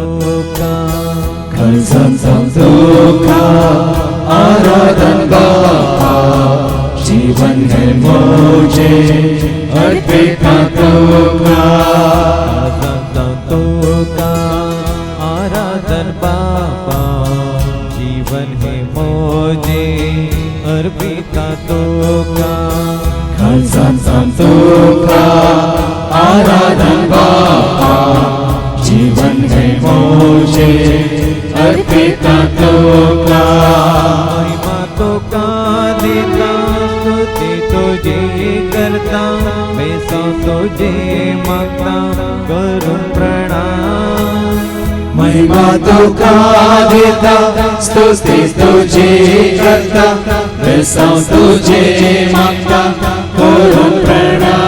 तुका खलसम तुका आराधन बाबा जीवन है मुझे अर्पित तुका तुका आराधन बाबा जीवन है मुझे अर्पित तुका खलसम तुका आराधन बाबा जीवन है मुझे अर्पित तुका महिमा तुका देता स्तुति तुझे करता मैं सौ तुझे मागता करूं प्रणाम महिमा तुका देता स्तुति तुझे करता मैं सौ तुझे मागता करूं प्रणाम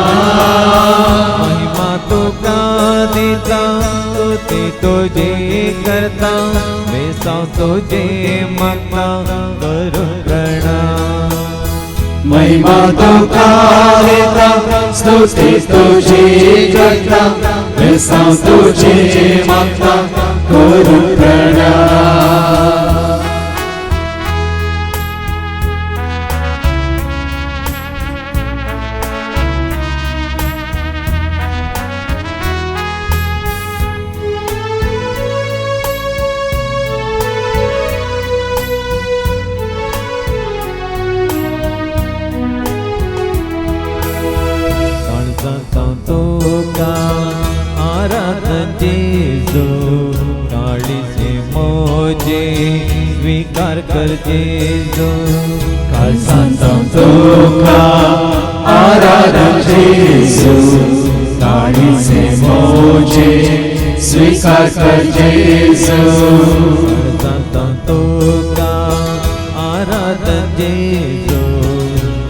महिमा तुका देता स्तुति तुझे करता मैं सौ तुझे मागता करूं प्रणाम महिमा तुका देता स्तुति तुझे करता मैं सौ तुझे मागता करूं प्रणाम तुका आराधन जेजू काळी से मोजे स्वीकार कर जेजू खलसम तुका आराधन जेजू काळी से मोजे स्वीकार कर जेजू तुका आराधन जेजू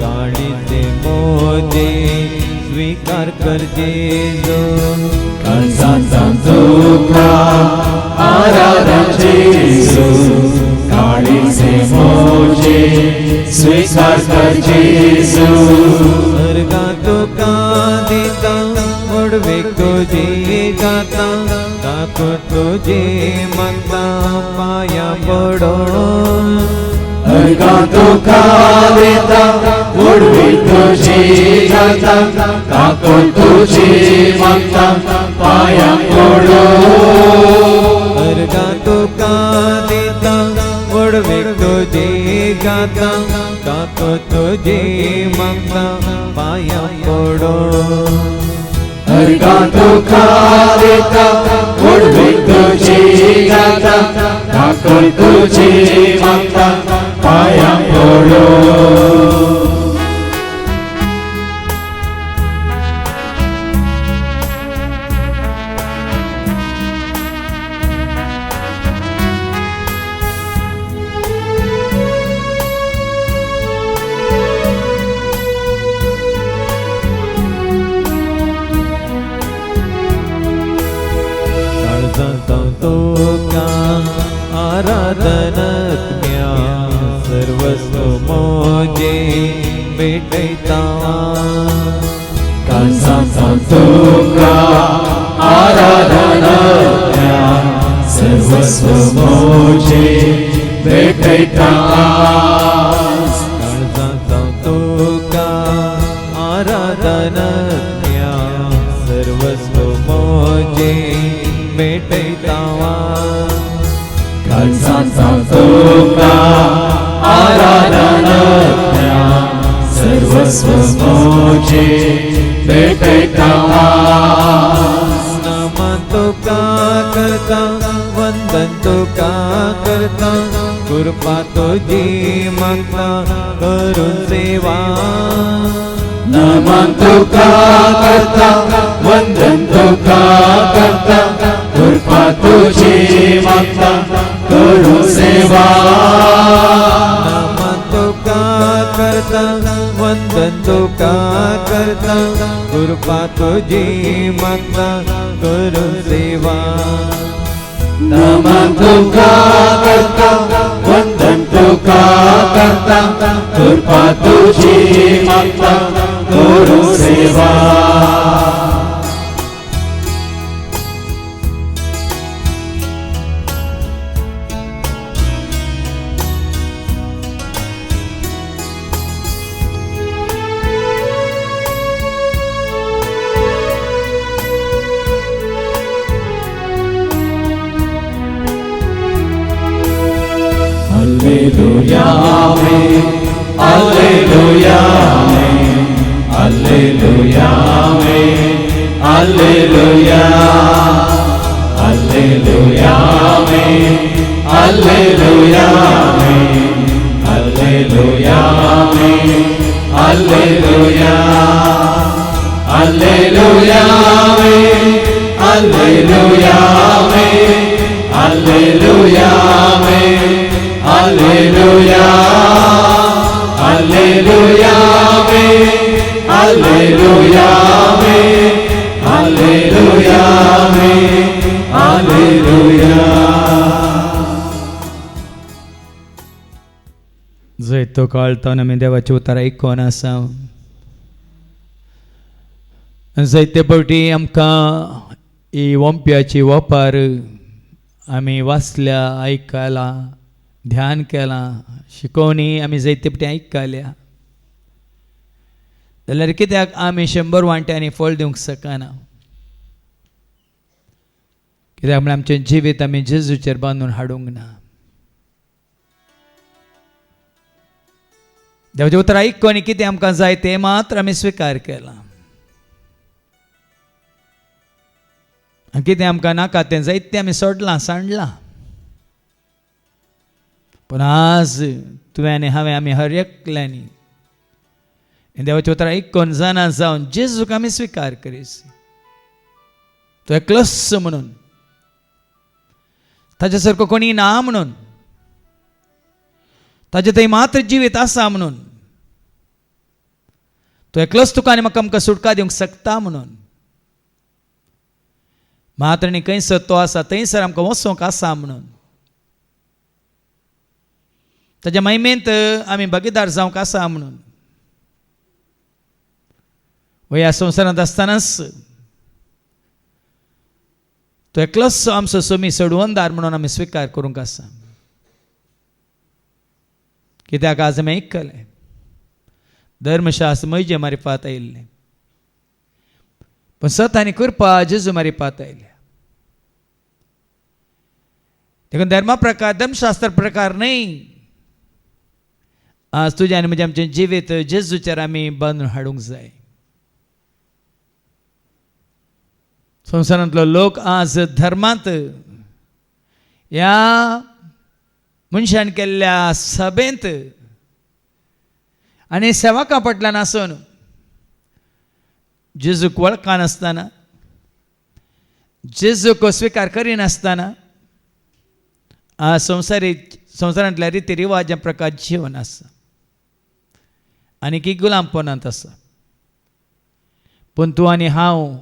काळी से मोजे स्वीकार कर जेजू खलसम तुका आराधन जेजू काळी से मोजे स्वीकार कर जेजू स्वर्गा तुका देता उडवे तुझे गाता काको तुझे मागता पाया पडो अर्गा तुका देता उडवी तुझे गाता काको तुझे मागता पाया पडो अर्गा तुका देता उडवे तुझे गाता काको तुझे मागता पाया पडो अर्गा तुका देता उडवी तुझे गाता काको तुझे मागता पाया पडो तुका आराधनज्ञा सर्वस्व मोजे भेटैता खलसम तुका आराधना सर्वस्व मोजे भेटैता तुका आराधनज्ञा सर्वस्व मोजे भेटैता खलसम तुका आराधना सर्वस्व मोजे भेटैता नमन तुका करता वंदन तुका करता कृपा तुझी मागता करून सेवा नमन तुका करता वंदन तुका करता कृपा तुझी मागता करू सेवा नमन तुका करता वंदन तुका करता कृपा तुझी मागता करू सेवा नमन तुका करता वंदन तुका करता कृपा तुझी मागता करू सेवा Alleluia, Amen. Alleluia, Amen. Alleluia, Amen. Alleluia. Alleluia, Amen. Alleluia, Amen. Alleluia, Amen. Alleluia. Alleluia, Amen. Alleluia, Amen. Alleluia, Amen. Alleluia. Alleluia, Amen. Alleluia, Amen. Alleluia, Amen. Alleluia. जय तो कळताना आमी देवाची उतर आयकोन आसा. जायते फावटी आमकां ही ओंप्याची वपार आमी वाचल्या, आयकला, ध्यान केलां, शिकोवणी आमी जायते फावटी आयकल्या. जाल्यार कित्याक आमी 100 वांट्यांनी फळ दिवंक शकना? कित्याक म्हळ्यार आमचें जिवीत आमी जेजूचेर बांदून हाडूंक ना. देवाचें उतर आयकून कितें आमकां जाय तें मात्र आमी स्विकार केलां. आनी कितें आमकां नाका तें जायतें आमी सोडलां, सांडलां. पूण आज तुवें आनी हांवें आमी हर एकल्यांनी देवाचें उतर आयकून जाणा जावन जेजूक आमी स्विकार करीस. तो एकलोच म्हणून, ताचे सारको कोणी ना म्हणून, ताचे थंय मात्र जिवीत आसा म्हणून, तो एकलोच तुका आनी म्हाका आमकां सुटका दिवंक शकता म्हणून. मात्र आनी खंयसर तो आसा थंयसर आमकां वचूंक आसा म्हणून. ताच्या महिमेंत आमी भागीदार जावंक आसा म्हणून. ह्या संवसारांत आसतनाच तो एकलोच आमचो सोमी सोडवणदार म्हणून आमी स्विकार करूंक आसा. कित्याक आज आमी आयकलें धर्मशास्त्र म्हजे मारिफात आयिल्लें, पण सत आनी कृपा जेजू मारिफात आयल्या. देखून धर्मा प्रकार, धर्मशास्त्र प्रकार न्हय. आज तुजें आनी म्हजें आमचें जिवीत जेजूचेर आमी बांदून हाडूंक जाय. संवसारांतलो लोक आज धर्मांत ह्या मनशान केल्ल्या सभेंत आनी सेवकां फाटल्यान आसून जेजूक वळखनासतना, जेजूक स्विकार करिनासतना आज संवसारांतल्या रिती रिवाजां प्रकार जिवन आसा आनी की गुलामपणांत आसा. पूण तूं आनी हांव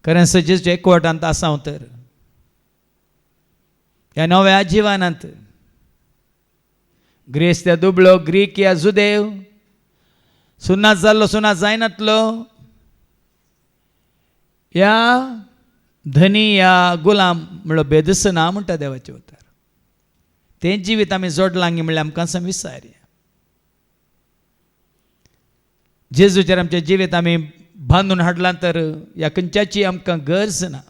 खरें जेजूच्या एकवटांत आसां तर ह्या नव्या जिवनांत ग्रेस त्या दुबळो, ग्रीक या जुदेव, सुनात जाल्लो सुनात जायनातलो, या धनी या गुलाम म्हणलो बेदस ना म्हणटा देवाचें उतर. तें जिवीत आमी जोडलां म्हणल्यार आमकां असो विचारया. जेजूचेर आमचें जिवीत आमी बांदून हाडलां तर ह्या खंयच्याची आमकां गरज ना.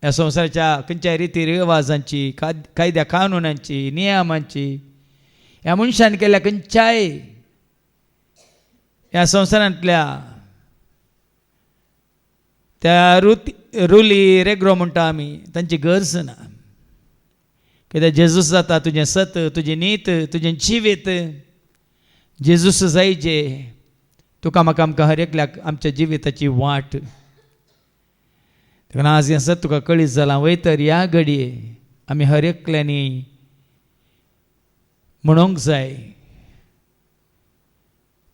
ह्या संवसाराच्या खंयच्याय रिती रिवाजांची, कायद्या कानुनांची, नियमांची, ह्या मनशान केल्ल्या खंयच्याय ह्या संवसारांतल्या त्या रुली रेग्रो म्हणटा आमी तांची गरज ना. कित्याक जेजूस जाता तुजें सत, तुजी नीत, तुजें जिवीत. जेजूस जायजे तुका म्हाका आमकां हर एकल्याक आमच्या जिविताची वाट. देखून आज हें सत तुका कळीत जालां. वय तर ह्या घडये आमी हर एकल्यांनी म्हणूंक जाय,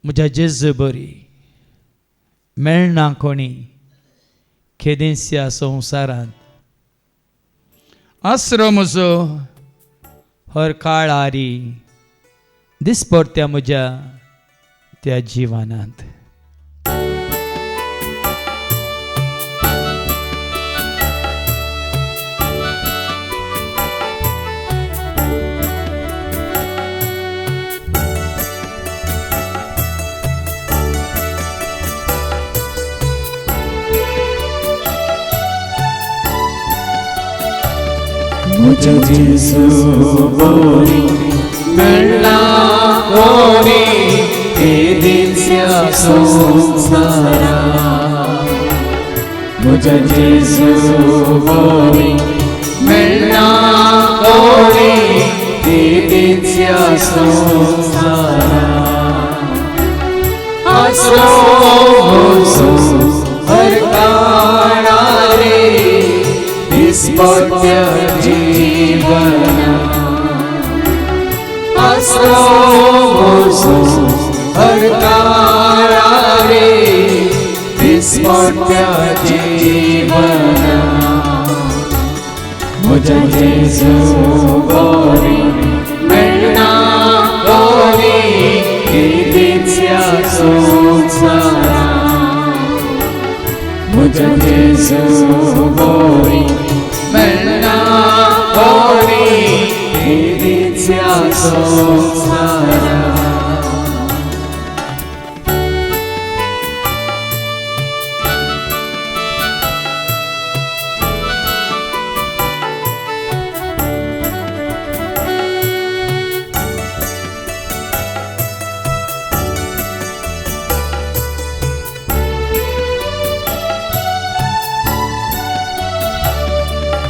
म्हज्या जेजू बरी मेळना कोणी खेदेंस्या संवसारांत. आसरो म्हजो हर काळारी दिसपडट्या म्हज्या त्या जिवनांत. म्हज्या जेजू बरी मेळना कोणी केदीच्या संसारा मुझे जेजू बोवी मेळना कोणी केदीच्या संसारा आसरो हरकाणारे दिसपट्य जीवना आसरो हरकाणारे दिसपट्य जीवना मुझे जेजू बोवी मेळना कोणी केदीच्या संसारा मुझे जेजू बोवी मेळना कोणी केदीच्या संसारा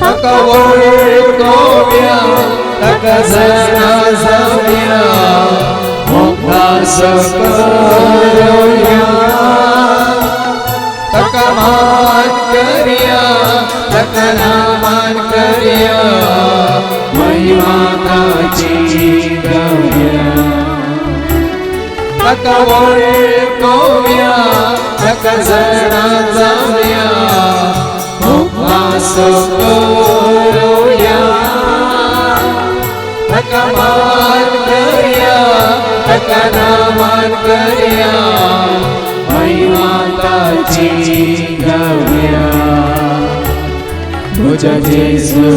taka wolkowia, taka zena zawia, mokha sakoroya, taka man karya, taka naman karya, महिमा ताची गव्या, taka wolkowia, taka zena zawia, सकरोया taka मान करया taka नामान करया महिमा ताची गव्या मुझे जेजू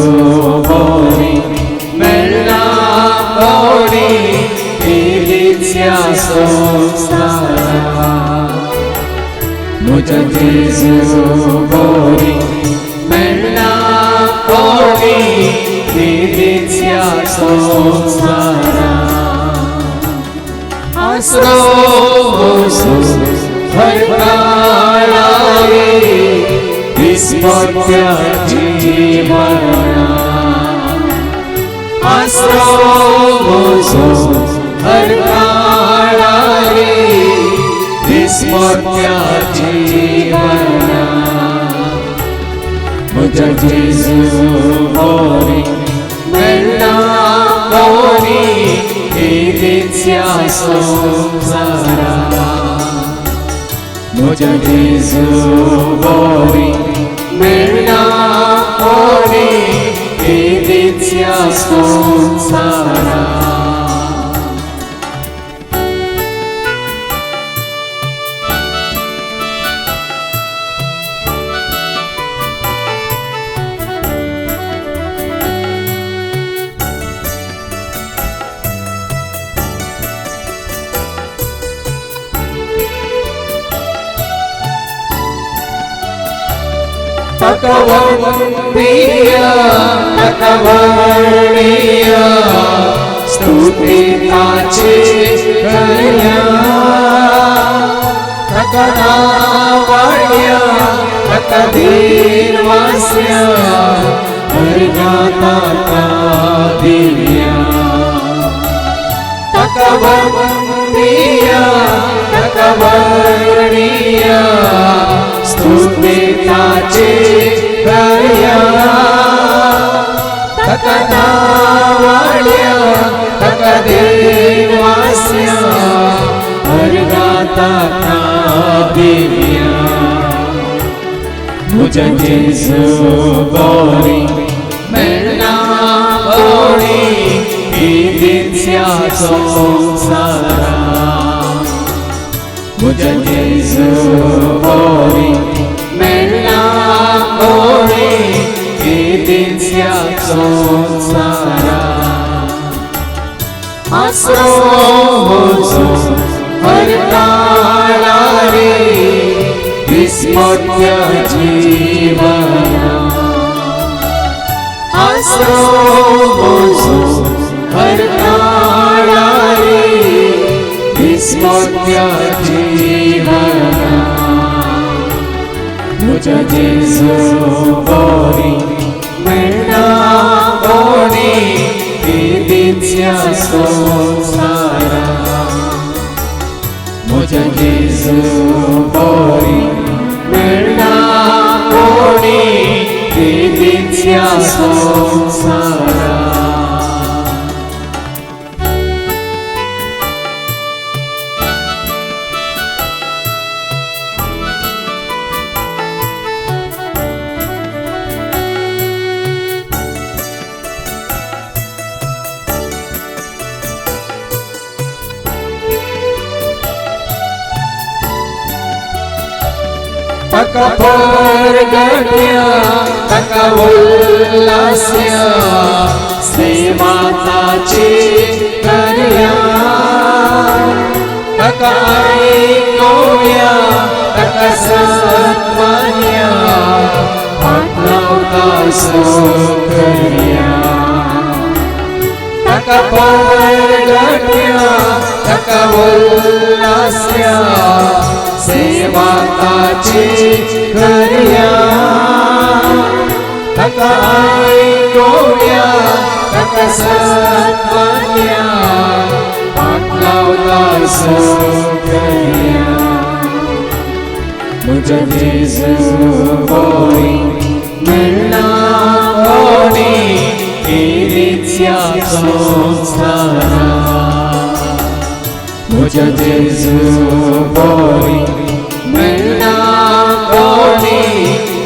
बोवी मेळना कोणी केदीच्या संसारा मुझे जेजू बोवी मेळना कोणी केदीच्या संसारा आसरो हरकाणारे दिसपट्य जीवना आसरो हरकाणारे दिसपट्य जीवना मुझे जेजू बोवी मेळना कोणी केदीच्या संसारा मुझे जेजू बोवी मेळना कोणी केदीच्या संसारा तकवंदीया तकवर्णीया स्तुति ताची करया तकनावळ्या तकदीनवास्या हरगाता दिव्या तकवंदीया तकवर्णीया स्तुति ताची करया तकनावळ्या तकदीनवास्या हरगाता दिव्या मुझे जेजू बोवी मेळना कोणी केदीच्या संसारा मुझे जेजू बोवी मेळना कोणी केदीच्या संसारा आसरो हरकाणारे दिसपट्य जीवना आसरो हरकाणारे सत्य जीवना म्हज्या जेजू बरी मेळना कोणी विधीच्या संवसारा म्हज्या जेजू बरी मेळना कोणी विधीच्या संवसारा ताका परगट्या ताका उल्हास्या सेवा ताची करया ताका आयकोया ताका सत्मान्या पातलावता करया ताका परगट्या ताका उल्हास्या सेवा ताची करया ताका आयकोया ताका सत्मान्या पातलावता करया म्हज्या जेजू बरी मेळना कोणी विधीच्या संवसारा म्हज्या जेजू बरी मेळना कोणी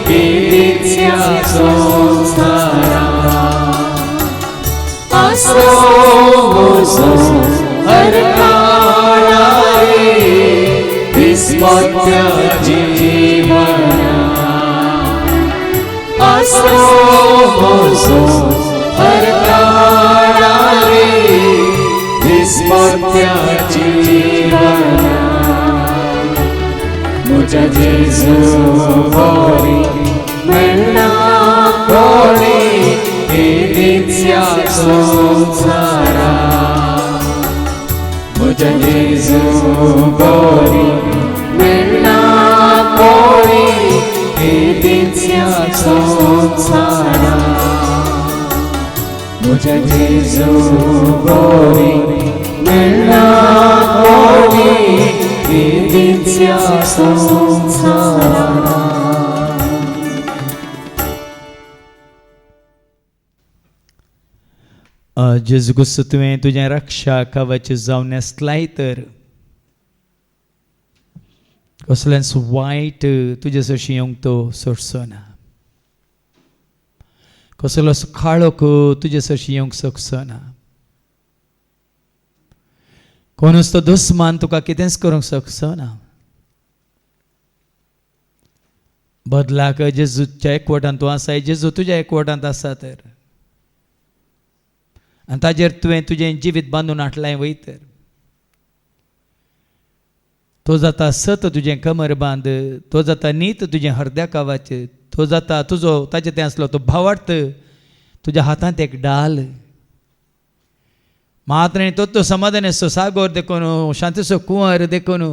विधीच्या संवसारा आसो म्हजो हरकाळा दिसपट्ट्या जीवना आसो म्हजो हरकाळा दिसपट्ट्या जीवना म्हज्या जेजू बरी मेळना कोणी विधीच्या संवसारा म्हज्या जेजू बरी मेळना कोणी विधीच्या संवसारा म्हज्या जेजू बरी मेळना कोणी विधीच्या संवसारा जेजू कुस्स तुवें तुजें रक्षा कवच जावन नेसलाय तर कसलेंच वायट तुजे सरशी येवंक तो सोडचो ना कसलोच काळोख तुजे सरशी येवंक सोंसचो ना कोणूच तो दुस्मान तुका कितेंच करूंक सोंसचो ना बदलाक जेजूच्या एकवटांत तूं आसा जेजू तुज्या एकवटांत आसा तर आनी ताजेर तुवें तुजें जिवीत बांदून हाडलां वयर तो जाता सत तुजें कमर बांद तो जाता नीत तुजें हरद्या कावाच तो जाता तुजो ताचे तें आसलो तो भावार्थ तुज्या हातांत एक डाल मात्र तो समाधानेचो सागोर देखून शांतीचो कुंवर देखून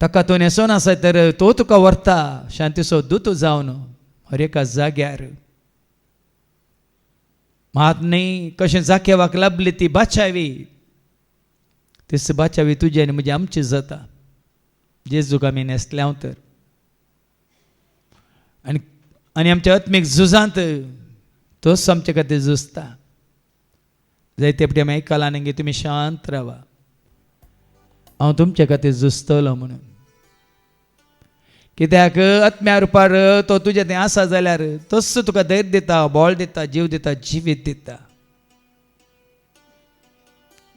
ताका तो नेसोन आसा तर तो तुका व्हरता शांतीचो दूत जावन हर एका जाग्यार मात न्ही कशें जाकेवाक लाभली ती बाचावी तीच बाचावी तुजी आनी म्हजी आमची जाता जेजूक आमी नेसल्या तर आनी आमच्या आत्मीक झुजांत तोच आमचे खातीर झुजता जायते फावटी आमी आयकलां न्ही तुमी शांत रावा हांव तुमचे खातीर झुजतलो म्हणून कित्याक आत्म्या रुपार तो तुजें थंय आसा जाल्यार तोच तुका धैर्य दिता बोळ दिता जीव दिता जिवीत दिता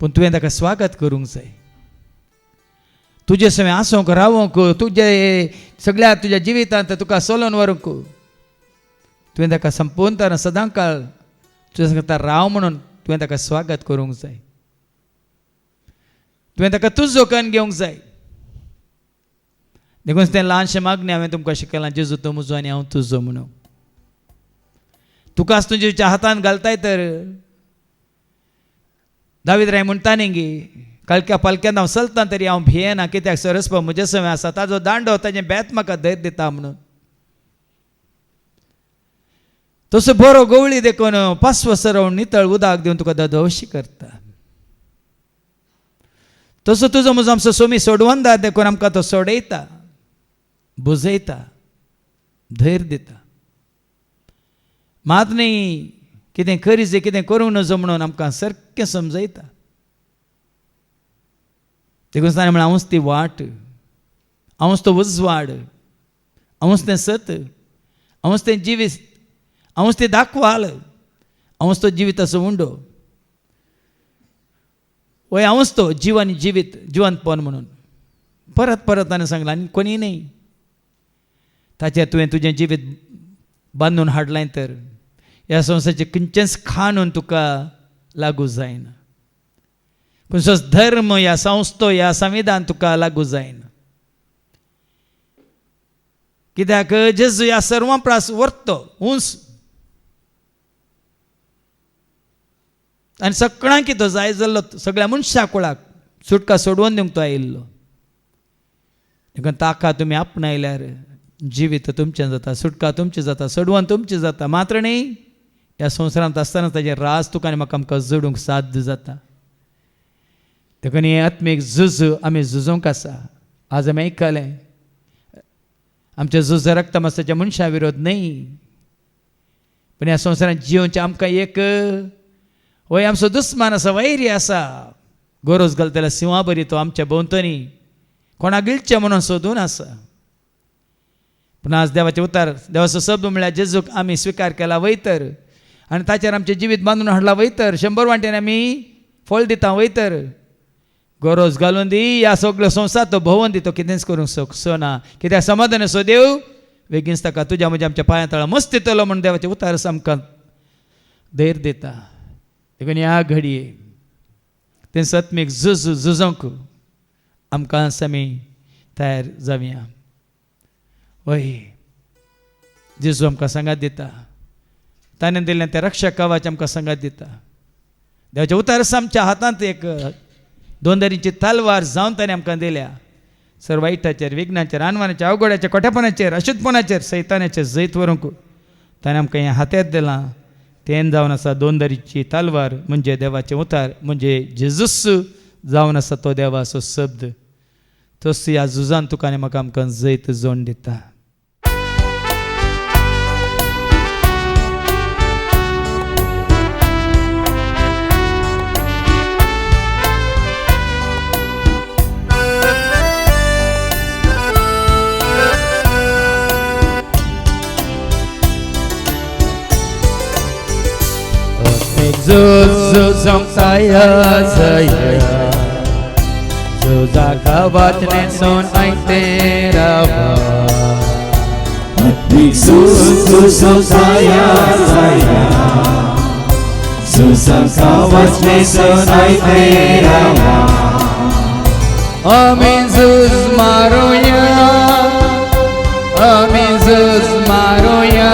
पूण तुवें ताका स्वागत करूंक जाय तुजे सगळें आसूंक रावूंक तुजे सगळ्या तुज्या जिवितांत तुका सोलोन व्हरूंक तुवें ताका संपूर्ण तरां सदां काळ तुज्या सांगता राव म्हणून तुवें ताका स्वागत करूंक जाय तुवें ताका तुजो कन्न घेवंक जाय देखून तें ल्हानशें मागणें हांवें तुमकां शिकयलां जेजू तूं म्हजो आनी हांव तुजो म्हणून तुकाच तुज्या हातांत घालताय तर दावीद राय म्हणटा न्ही गे कलक्या पलक्यान हांव चलतां तरी हांव भियेना, कित्याक सरस्वत म्हजे सवय आसा, ताजो दांडो ताजें बेत म्हाका धैर्य दिता म्हणून. तसो बरो गवळी देखून पासवो सरवण नितळ उदक दिवन तुका धदवशी करता. तसो तुजो म्हजो आमचो सोमी सोडवंदा देखून आमकां तो सोडयता, बुजयता, धैर्य दिता. मात न्ही कितें करीजे कितें करूंक नजो म्हणून आमकां सारकें समजयता. देखून ताणें म्हळें हांवूच ती वाट, हांवूच तो उजवाड, हांवूच तें सत, हांवूच तें जिवीत, हांवूच ती दाखवाल, हांवूच तो जिविताचो उंडो, वय हांवूच तो जीव आनी जिवीत, जिवंतपण म्हणून परत परत ताणें सांगलां. आनी कोणी न्ही. ताचेर तुवें तुजें जिवीत बांदून हाडलां तर ह्या संवसाराचें खंयचेंच खाणून तुका लागू जायना. खंयचोच धर्म ह्या संस्थो ह्या संविधान तुका लागू जायना. कित्याक जेजू ह्या सर्वां प्रास व्हरतो उंच आनी सगळ्यांक तो जाय जाल्लो सगळ्या मनशां कुळाक सुटका सोडवून दिवंक तो आयिल्लो. देखून ताका तुमी आपणायल्यार जिवीत तुमचें जाता, सुटका तुमची जाता, सोडवण तुमची जाता. मात्र न्ही ह्या संवसारांत आसतना ताजें राज तुका आनी म्हाका आमकां जोडूंक साध्य जाता. देखून हें आत्मीक झूज आमी झुजोवंक आसा. आज आमी आयकलें आमच्या झुज रक्त मांसाच्या मनशां विरोध न्ही, पूण ह्या संवसारांत जिवोवचें आमकां एक वय आमचो दुस्मान आसा, वैरी आसा. गरज घालता जाल्यार सिंहा बरी तो आमच्या भोंवतणी कोणाक गिळचें म्हणून सोदून आसा. पूण आज देवाचे उतार, देवाचो शब्द म्हळ्यार जेजूक आमी स्विकार केला वयतर आनी ताचेर आमचें जिवीत बांदून हाडला वयतर 100 वांटेन आमी फळ दिता वयतर. गरज घालून दी ह्या सगळ्यो संवसार तो भोंवून दी, तो कितेंच करूंक शकना. कित्याक समाधान असो देव बेगीनच ताका तुज्या म्हज्या आमच्या पांया तळा मस्त येतलो म्हणून देवाचे उतार आमकां धैर्य दिता. देखून ह्या घडये तें सत्मीक झुजोवंक आमकां आमी तयार जावया. वय जेजू आमकां सांगात दिता, ताणें दिल्लें तें रक्षक कवच आमकां सांगात दिता. देवाचे उतार आमच्या हातांत एक 2 दरीची तलवार जावन ताणें आमकां दिल्या. सर वायटाचेर, विघ्नाचेर, आनवानाचेर, अवघडाचेर, खोटेपणाचेर, अशुद्धपणाचेर, सैतानाचेर जैत व्हरूंक ताणें आमकां हें हातांत दिलां. तें जावन आसा 2 दरीची तलवार म्हणजे देवाचें उतार, म्हणजे जेजूस जावन आसा तो देवाचो शब्द. तोच ह्या झुजान तुका आनी म्हाका आमकां जैत जोड दिता. Zuzong saya Zuza kawat neson ay teraba. Zuzong saya Zuza kawat neson ay teraba. Amin Zuz maruya, Amin Zuz maruya,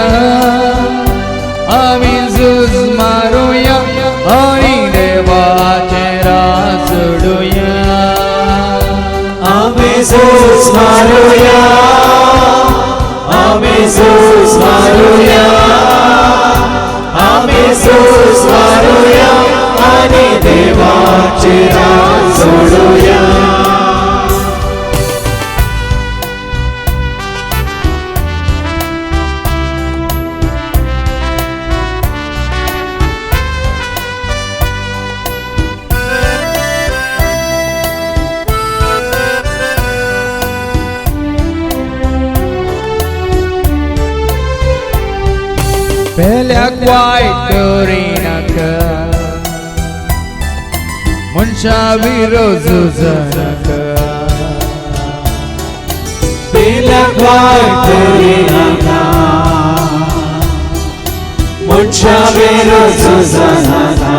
Amin Zuz maruya, Ani devache rasuduya. Amin Zuz maruya, Amin Zuz maruya, Amin Zuz maruya, Ani devache rasuduya. Pelak white korinaka Munsha viro zuzanaka Pelak white korinaka Munsha viro zuzanaka.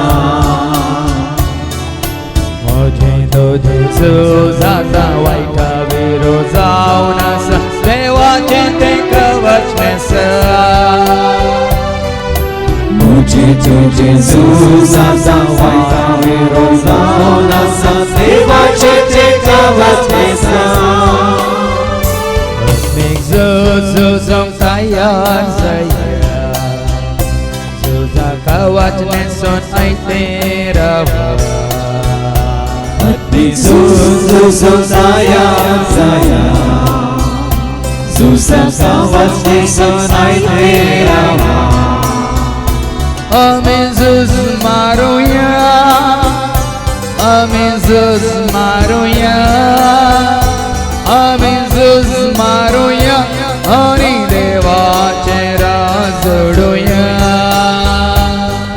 Mojhe dojhe zuzata white viro zaunasa Deva chente kavach nesa. Muझे तुझे ज़ुज़ा ज़ावाइता विरोज़ा नसा सेवा जावंक तयार जाया तुझा कावाच नेसून आयते रावा Zuzum zaya zaya Zuzum kawas nesun aitera Amin Zuz maruya Amin Zuz maruya Amin Zuz maruya Ani devache razuduya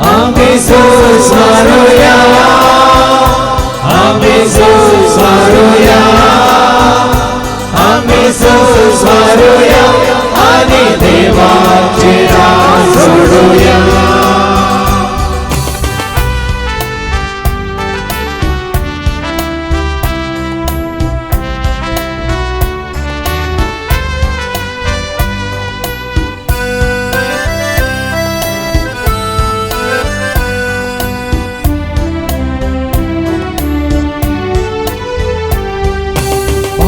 Amin Zuz maruya Amin Zuz maruya Amin Zuz maruya Ani devache razuduya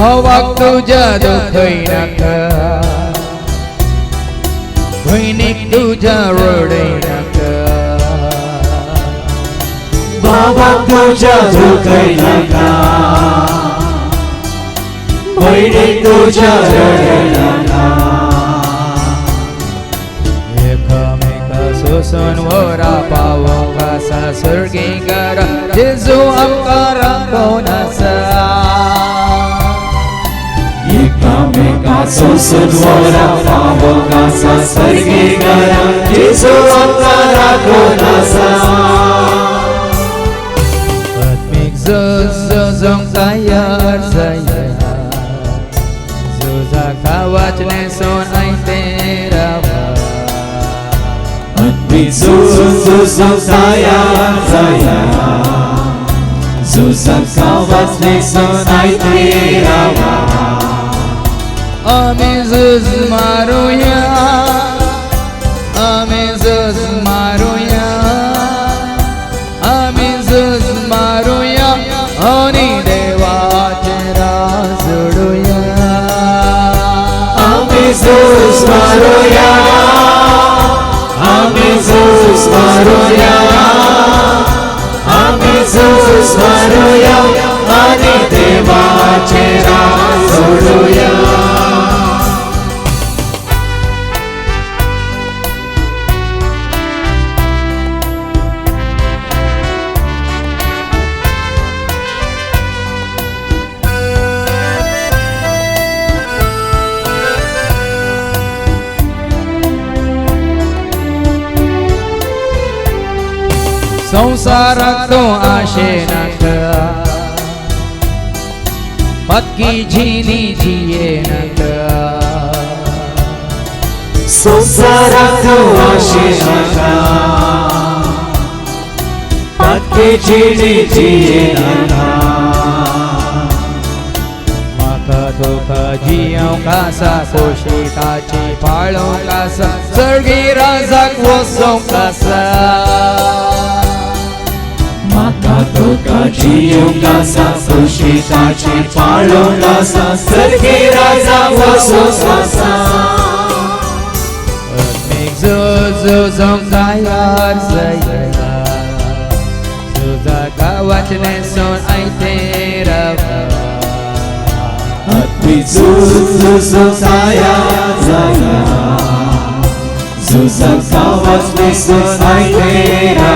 भावाक तुझ्या दुखई नका बहिणीक तुझ्या रडई नका Baba तुझ्या दुखई नका बहिणी तुझ्या रडई नका एकमेका सोसून वरा पावोंक आसा सर्गीकार जेजू आमकां राखून आसा Ekmeka sosun vora pavok asa sargigara Jesu amkara konasa आत्मिक जावंक तयार जाया तुझा कावाच नेसून आयते रावा Zuzum zaya zaya Zuzum kawas nesun aitera Amin Zuz maruya Amin Zuz maruya Amin Zuz maruya Ani devache razuduya Amin Zuz maruya Amin Zuz maruya Amin Zuz maruya Ani devache razuduya संसाराक तो आशेनाका पक्की जीनी जिये नका संसाराक आशेनाका पक्की जीनी जिये नका म्हाका तुका जियोंक आसा कुशीकाची पाळोवंक आसा सर्गी राजाक वचोंक आसा Maka tuka jiyoंक आसा सुशिताची पाळोवंक आसा सर्गी राजा वचोंक आसा आत्मिक जावंक तयार जाया तुझा कावाच नेसून आयते रावा Zuzum zaya zaya Zuzum kawas nesun aitera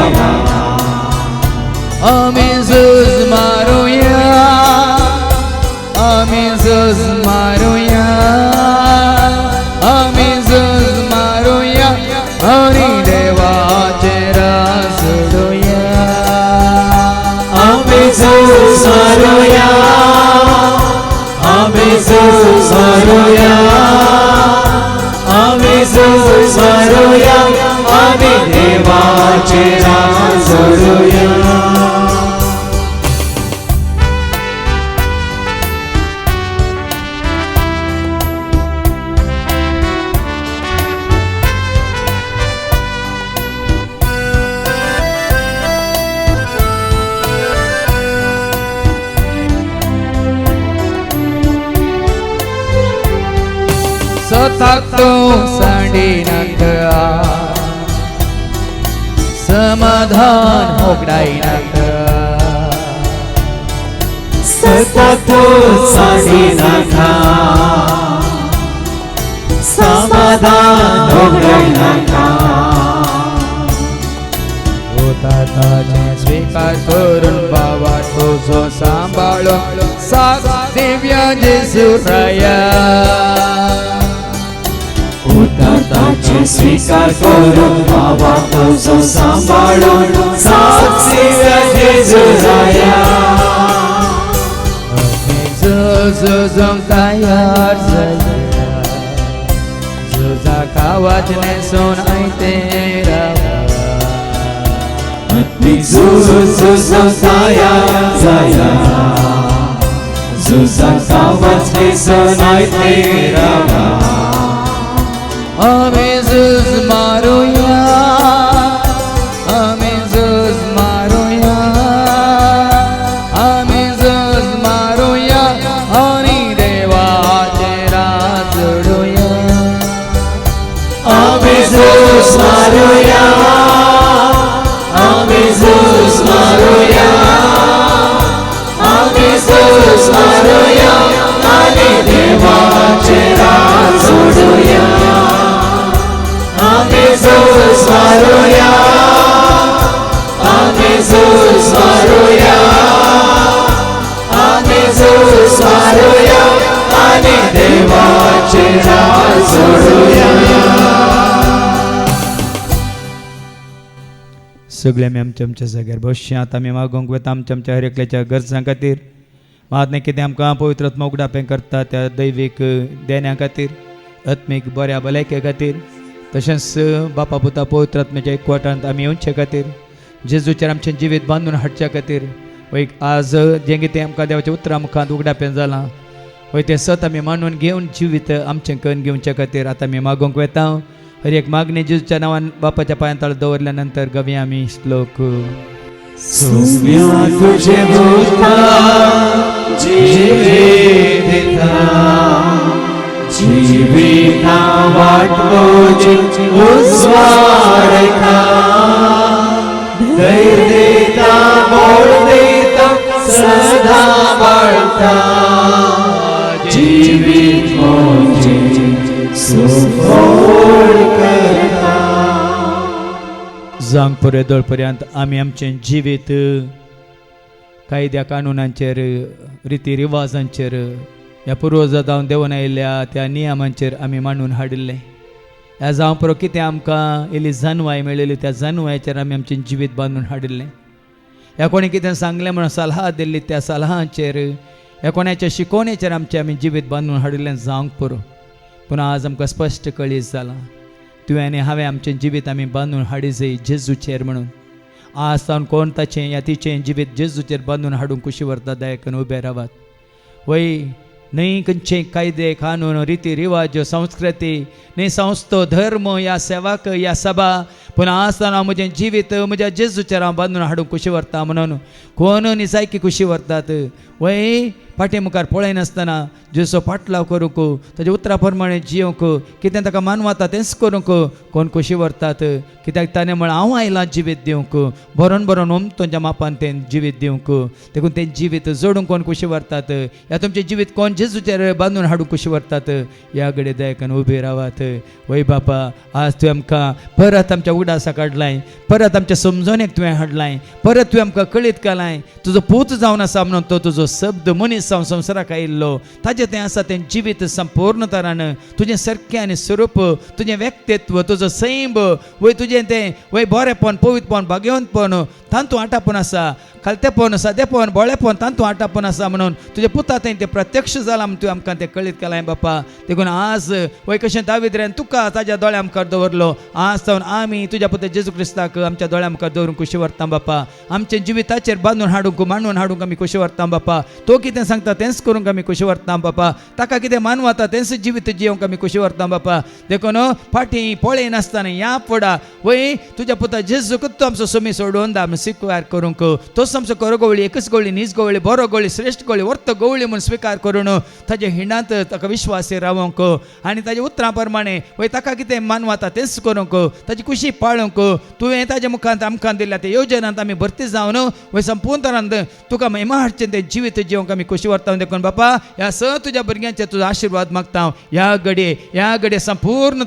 Amin Zuz maruya Amin Zuz maruya Amin Zuz maruya Ani devache razuduya Amin Zuz maruya Amin Zuz maruya Amin Zuz maruya Ani devache razuduya sakto sandinak समाधान होगडाईनाक सतातो साडीनाका समाधान होगडाईनाका होताताचे स्वीकार करून बाबा तो जो सांभाळो सात दिव्य जेसू राया उदात्ताचे स्वीकार करून बाबा तुझो सांभाळून साक्षी जेजू राया जो तयार झाल्या तुझा कावाज नेसून ऐते जुजो तयार झाला जुजा कावाज नेसून ऐते रावा आम्ही झुज मारूया आम्ही झुज मारूया आम्ही झुज मारूया आणि देवाचे राज जोडूया आम्ही जुज मारूया आम्ही जुज मारूया आम्ही जुज मारूया आणि देवाचे राज जोडूया आम्ही जुज मारूया आम्ही जुज मारूया आम्ही जुज मारूया आणि देवाचे राज जोडूया सगळे आमी आमच्या जाग्यार बसचें आतां आमी मागोवंक वता आमच्या हर एकल्याच्या गरजां खातीर महात्मे कितें आमकां पवित्र आत्मा उगडापें करता त्या दैवीक देण्या खातीर आत्मीक बऱ्या भलायके खातीर तशेंच बापा पुता पवित्र आत्म्याच्या एकवटांत आमी येवचे खातीर जेजूचेर आमचें जिवीत बांदून हाडच्या खातीर वय आज जें कितें आमकां देवाच्या उतरां मुखांत उगडापें जालां वय तें सत आमी मानून घेवन जिवीत आमचें करून घेवच्या खातीर आतां आमी मागोवंक वेता हर एक मागणी जेजूच्या नांवान बापाच्या पांयां तळ दवरल्या नंतर गवया आमी श्लोक सोम्या तुझे भूता जीविता जीविता वाटोची उस्वाडका धैर्य देता बोल देता सदा बाळता जीवित मोजे सुखोड करता जांग पर्यंत पर्यंत आमी आमचें जिवीत कायद्या कानुनांचेर रिती रिवाजांचेर ह्या पुर्वजां जावन देंवन आयिल्ल्या त्या नियमांचेर आमी मांडून हाडिल्लें ह्या जावं पुरो कितें आमकां इल्ली जानवाय मेळिल्ली त्या जानवायेचेर आमी आमचें जिवीत बांदून हाडिल्लें ह्या कोणी कितें सांगलें म्हणून सलहा दिल्ली त्या सलहांचेर ह्या कोणाच्या शिकोवणेचेर आमी जिवीत बांदून हाडिल्लें जावंक पुरो पूण आज आमकां स्पश्ट कळीत जालां तुवें आनी हांवें आमचें जिवीत आमी बांदून हाडी जाय जेजूचेर म्हणून आज जावन कोण ताचें या तिचें जिवीत जेजूचेर बांदून हाडूंक कुशी व्हरता दयाकन उबे रावात वय न्हय खंयचे कायदे कानून रिती रिवाज संस्कृती न्हय संस्थो धर्म या सेवाक या सभा पूण आसतना म्हजें जिवीत म्हज्या जेजूचेर हांव बांदून हाडूंक कुशी व्हरता म्हणून कोण निसायकी कुशी व्हरतात वय फाटी मुखार पळयनासतना जेसो पाटलाव करूंक ताच्या उतरा प्रमाणे जियोंक कितें ताका मानवता तेंच करूंक कोण कुशी व्हरतात कित्याक ताणें म्हळ्यार हांव आयलां जिवीत दिवंक बरोवन बरोवन तुमच्या मापान तें जिवीत दिवंक देखून तें जिवीत जोडूंक कोण कुशी व्हरतात ह्या तुमचें जिवीत कोण जेजूचेर बांदून हाडूंक कुशी व्हरतात ह्या घडये दयाकन उबे रावात वय बापा आज तुवें आमकां परत आमच्या उगडासाक हाडलाय परत आमच्या समजोनेक तुवें हाडलाय परत तुवें आमकां कळीत केलाय तुजो पूत जावन आसा म्हणून तो तुजो शब्द मनीस जावन संवसाराक आयिल्लो ताजें तें आसा तें जिवीत संपूर्ण तरान तुजें सारकें आनी स्वरूप तुजें व्यक्तित्व तुजो सैम वय तुजें तें वय बरेंपण पवित्रपण भाग्यवंतपण तांतू आटापण आसा खालतेपण सादेपण बोळेपण तांतू आटापण आसा म्हणून तुजें पुता थंय तें प्रत्यक्ष जालां म्हणून तुवें आमकां तें कळीत केलां बापा देखून आज वय कशें दाविद्रेन तुका ताज्या दोळ्या मुखार दवरलो आज जावन आमी तुज्या पुता जेजू क्रिस्ताक आमच्या दोळ्या मुखार दवरूंक कुशी व्हरता बापा आमचे जिविताचेर बांदून हाडूंक मांडून हाडूंक आमी कुशी व्हरता बापा तो कितें सांगता तेंच करूंक आमी कुशी व्हरता बापा ताका कितें मानवता तेंच जिवीत जियोंक आमी कुशी व्हरता बापा देखून फाटीं पळय नासतना या फुडा वय तुज्या पुता जेजूक तूं आमचो सोमी सोडून दा स्वीकार करूंक तोच आमचो करो गवळी एकच गवळी नीज गवळी बरो गवळी श्रेष्ठ गवळी वर्त गवळी म्हणून स्वीकार करून ताजे हिंडांत ताका विश्वासी रावंक आनी ताजे उतरां प्रमाणे वय ताका कितें मानवता तेंच करूंक ताजी खुशी पाळूंक तुवें ताज्या मुखांत आमकां दिल्या त्या येवजनांत आमी भरती जावन वय संपूर्ण तरान तुका महिमा हाडचें तें जिवीत जिवंक आमी खुशी व्हरता देखून बापा ह्या स तुज्या भुरग्यांचे तुजो आशिर्वाद मागता ह्या घडये संपूर्ण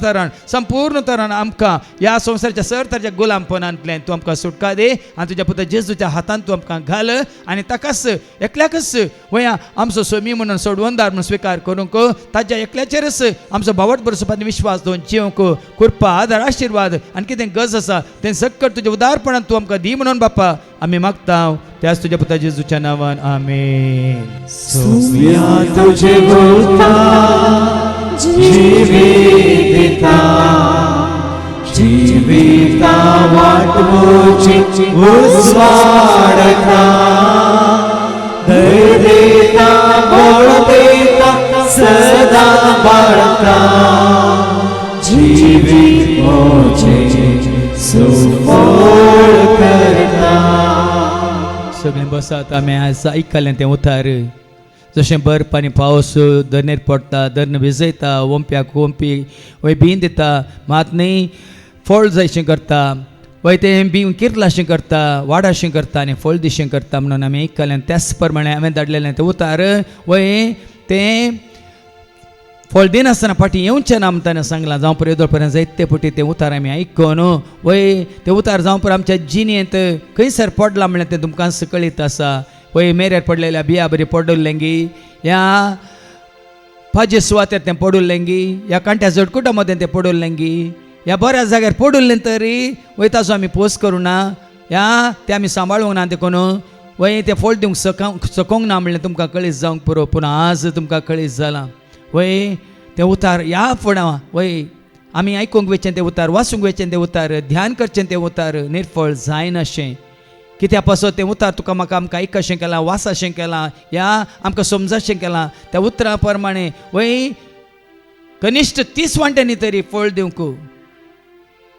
तरान आमकां ह्या संवसाराच्या सरताच्या गुलामपणांतल्यान तूं आमकां सुटका दे आनी तुज्या पुता जेजूच्या हातांत तूं आमकां घाल आनी ताकाच एकल्याकच वया आमचो सोमी म्हणून सोडवणदार म्हणून स्वीकार करूंक ताज्या एकल्याचेरच आमचो भावट बरोसपानी विश्वास दवरून जिवंक कृपा आदार आशिर्वाद आनी कितें गरज आसा तें सकट तुज्या उदारपणान तूं आमकां दी म्हणून बापा आमी मागता त्याच तुज्या पुता जेजूच्या नांवान आमेन. सोम्या तुझे बोलता जीविता वाटोची उजवाडता धैर्य देता बळ देता सदा बाळता जीवित मोजे सुफळ करता. सगळें बसात आमी आज आयकलें तें उतार जशें बर्फ आनी पावस धरणेर पडटा धरण विजयता ओंप्याक ओंपी वय बीन दिता मात न्ही फळ जायशें करता वय तें बी किरलाशें करता वाडाशें करता आनी फळ दिशें करता म्हणून आमी आयकलें त्याच प्रमाणे हांवें धाडलेलें तें उतार वय तें फळ दिनासतना फाटीं येवचें ना म्हणटाना सांगलां जावं पर्यंत पर्यंत जायते फावटी तें उतार आमी आयकून वय तें उतार जावं पर आमच्या जिणेंत खंयसर पडलां म्हणलें तें तुमकां कळीत आसा वय मेऱ्यार पडलेल्या बिया बरी पडुल्लेंगी ह्या भाजी सुवातेर तें पडुल्लेंगी ह्या कांट्या झडकुटा मदें तें पडुल्लेंगी ह्या बऱ्या जाग्यार पडुल्लें तरी वय ताचो आमी पोस करूं ना ह्या तें आमी सांबाळूंक ना देखून वय तें फळ दिवंक सकोंक ना म्हणलें तुमकां कळीत जावंक पुरो पूण आज तुमकां कळीत जालां वय तें उतार ह्या फळां वय आमी आयकूंक वयचें तें उतार वाचूंक वयचें तें उतार ध्यान करचें तें उतार निर्फळ जायना अशें कित्या पासत तें उतार तुका म्हाका आमकां आयकशें केलां वासाशें केलां ह्या आमकां समजशें केलां त्या उतरां प्रमाणे वय कनिश्ट 30 वांट्यांनी तरी फळ दिवंक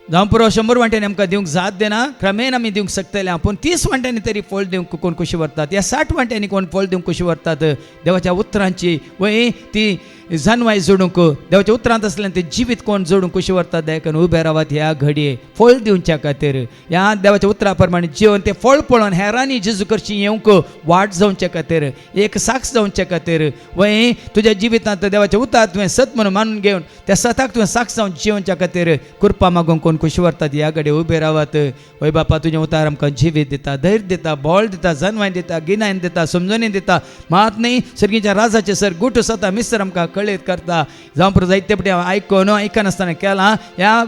जावं पुरो 100 वांट्यांनी आमकां दिवंक जात देना क्रमेन आमी दिवंक शकतले पूण 30 वांट्यांनी तरी फळ दिवंक कोण खुशी व्हरतात या 60 वांट्यांनी कोण फळ दिवंक खुशी व्हरतात देवाच्या उतरांची वय ती जानवाय जोडूंक देवाच्या उतरांत आसलें तें जिवीत कोण जोडूंक खुशी व्हरतात देखून उबे रावात ह्या घडये फळ दिवच्या खातीर ह्या देवाच्या उतरा प्रमाणे जिवन तें फळ पळोवन हेरांनी जेजू करची येवंक वाट जावचे खातीर एक साक्ष जावचे खातीर वय तुज्या जिवितांत देवाच्या उतार तुवें सत म्हणून मानून घेवन त्या सताक तुवें साक्ष जावन जिवच्या खातीर कृपा मागूंक कोण खुशी व्हरतात ह्या घडये उबे रावात वय बापा तुजें उतार आमकां जिवीत दिता धैर्य दिता बळ दिता जानवाय दिता गिन्यान दिता समजणी दिता मात न्ही सर्गीच्या राजाचे सर गुट सता मिस्र आमकां कळीत करता जावं पुरो जायते फावटी आयकून आयकनासतना केलां ह्या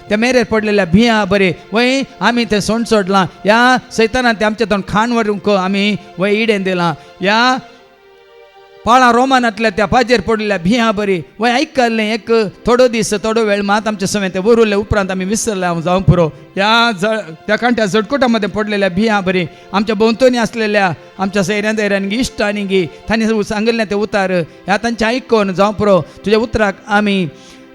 त्या मेरेर पडलेल्या भियां बरें वय आमी तें सोंड सोडलां ह्या सैतानान तें आमचे तोंड खाण व्हरूंक आमी वय इडेन दिलां ह्या पाळां रोमानांतल्या त्या पाजेर पडलेल्या भियां बरी वय आयकल्लें एक थोडो दीस थोडो वेळ मात आमचे समें तें उरले उपरांत आमी विसरले जावं पुरो ह्या त्या कांट्या झडकुटा मध्ये पडलेल्या भियां बरी आमच्या भोंवतणी आसलेल्या आमच्या सैऱ्यां दैऱ्यांनी इश्टांनी तांणी सांगिल्लें तें उतार ह्या तांचें आयकून जावं पुरो तुज्या उतराक आमी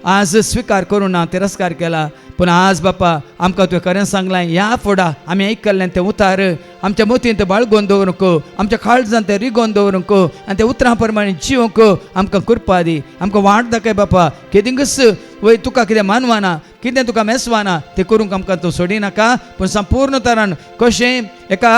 आज स्वीकार करूं ना तिरस्कार केला पूण आज बापा आमकां तुवें खरें सांगलां ह्या फुडां आमी आयकल्लें तें उतार आमच्या मतींत बाळगून दवरूंक आमच्या काळजांत तें रिगोवन दवरूंक आनी त्या उतरां प्रमाणे जिवंक आमकां कृपा दी आमकां वाट दाखय बापा केदिंगस वय तुका कितें मानवाना कितें तुका मेसवाना तें करूंक आमकां तूं सोडिनाका पूण संपूर्ण तरान कशें एका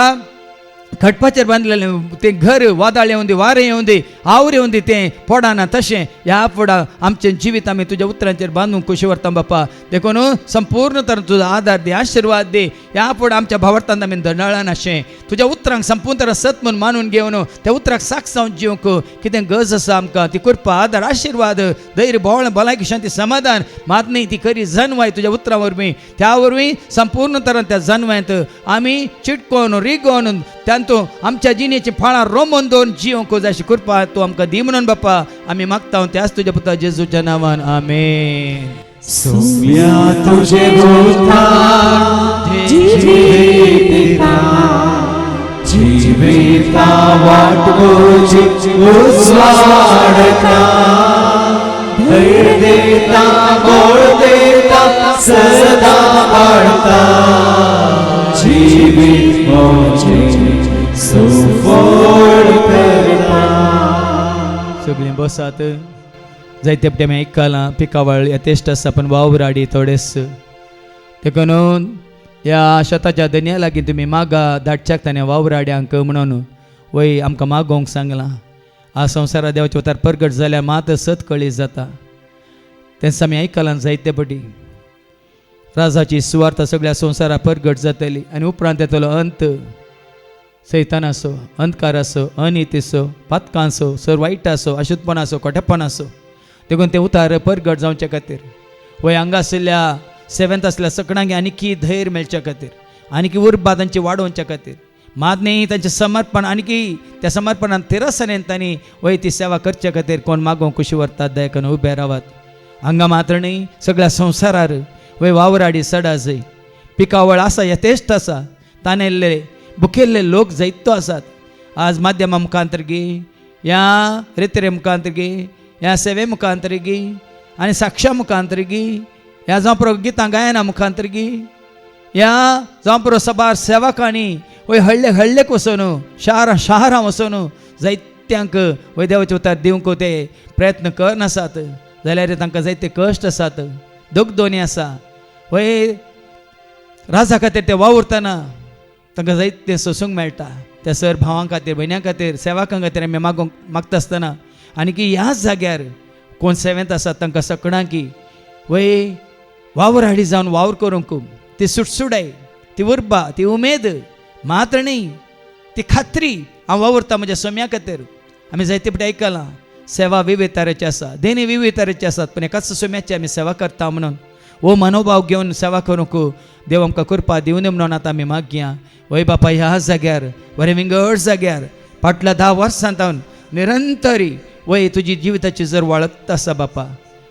खटपाचेर बांदलेलें तें घर वादळ येवं दी वारें येवं दी आवर येवं दी तें पडना तशें ह्या फुडां आमचें जिवीत आमी तुज्या उतरांचेर बांदूंक खुशी व्हरता बापा देखून संपूर्ण तरान तुजो आदार दी आशिर्वाद दी ह्या फुडां आमच्या भावार्थांत आमी धडळान अशें तुज्या उतरांक संपूर्ण तरान सत म्हूण मानून घेवन त्या उतराक साक्ष जावन जिवंक कितें गरज आसा आमकां ती कृपा आदार आशिर्वाद धैर्य बोळ भलायकी शांती समाधान मात न्ही ती खरी जन्वाय तुज्या उतरां वरवीं त्या वरवीं संपूर्ण तरान त्या जन्वायंत आमी चिटकोवन रिगोवन तांतूं आमच्या जिणेची फळां रोमोन दवरून जिवंक जाय अशी कृपा तूं आमकां दी म्हणून बापा आमी मागता त्याच तुज्या पुता जेजूच्या नांवान आमेन. सोम्या तुझे बोलता जीविता वाटोची उजवाडता धैर्य देता बळ देता सदा बाळता जिवीत मोचे सुफोड करता. सगळीं बसात. जायते पटे आमी आयकलां पिकावळ येतेश्ट आसा पण वावराडी थोडेस. देखून ह्या शेताच्या दनया लागीं तुमी मागा धाडच्याक ताणें वावराड्यांक म्हणून वय आमकां मागोवंक सांगलां. आ संवसारा देवाच्या उतार परगट जाल्यार मात सत कळी जाता. तेंच आमी आयकलां जायते पटी. राजाची सुवार्थ सगळ्या संवसाराक परगट जातली आनी उपरांत येतलो अंत. सैतान आसो, अंधकार आसो, अनित आसो, पातकां आसो, सर वायट आसो, अशुद्धपण आसो, खोटेपण आसो, देखून ते उतार परगट जावचे खातीर वय हांगा आशिल्ल्या सेवेंथ आसल्या सगळ्यांक आनीकी धैर्य मेळच्या खातीर, आनीकी उर्बा तांची वाडोवच्या खातीर, मागणी तांचें समर्पण आनीकी त्या समर्पणान तिरसानेन तांणी वय ती सेवा करचे खातीर कोण मागोवंक कशी व्हरतात दयेकन उबे रावात. हांगा मात्र न्ही, सगळ्या संवसारार वय वावराडी सडा जंय पिकावळ आसा, यथेश्ट आसा, तानेल्ले भुकेल्ले लोक जायतो आसात. आज माध्यमा मुखांतर गी, ह्या रितरे मुखांतर गी, ह्या सेवे मुखांतर गी, आनी साक्षा मुखांतर गी, ह्या जावं गितां गायना मुखांतर गी, ह्या जावं सभार सेवकांनी वय हळ्ळे हळ्ळेक वचून शारां वचून जायत्यांक वय देवाचे उतार दिवंक ते प्रयत्न करनासात, जाल्यार तांकां जायते कश्ट आसात, दूख दोनी आसा. वय राजा खातीर ते वावुरतना तांकां जायते सोसूंक मेळटा. त्या सर भावां खातीर, भयण्यां खातीर, सेवकां खातीर आमी मागता आसतना आनी की ह्याच जाग्यार कोण सेवेंत आसात तांकां सगळ्यांकी वय वावर जावन वावर करूंक ती सुटसुडाय, ती उर्बा, ती उमेद मात्र न्ही, ती खात्री हांव वावरता म्हज्या सोम्या खातीर. आमी जायते फावटी आयकलां सेवा विविध तरेची आसा, देणी विविध तरेची आसात, पण एकाच सोम्याची आमी सेवा करता म्हणून हो मनोभाव घेवन सेवा करूंक देव आमकां कृपा दिवन म्हणून आतां आमी मागया. वय बापा ह्या जाग्यार बरें विंगड जाग्यार फाटल्या 10 वर्सांतावन निरंतरी वय तुजी जिविताची जर वळखता आसा बापा,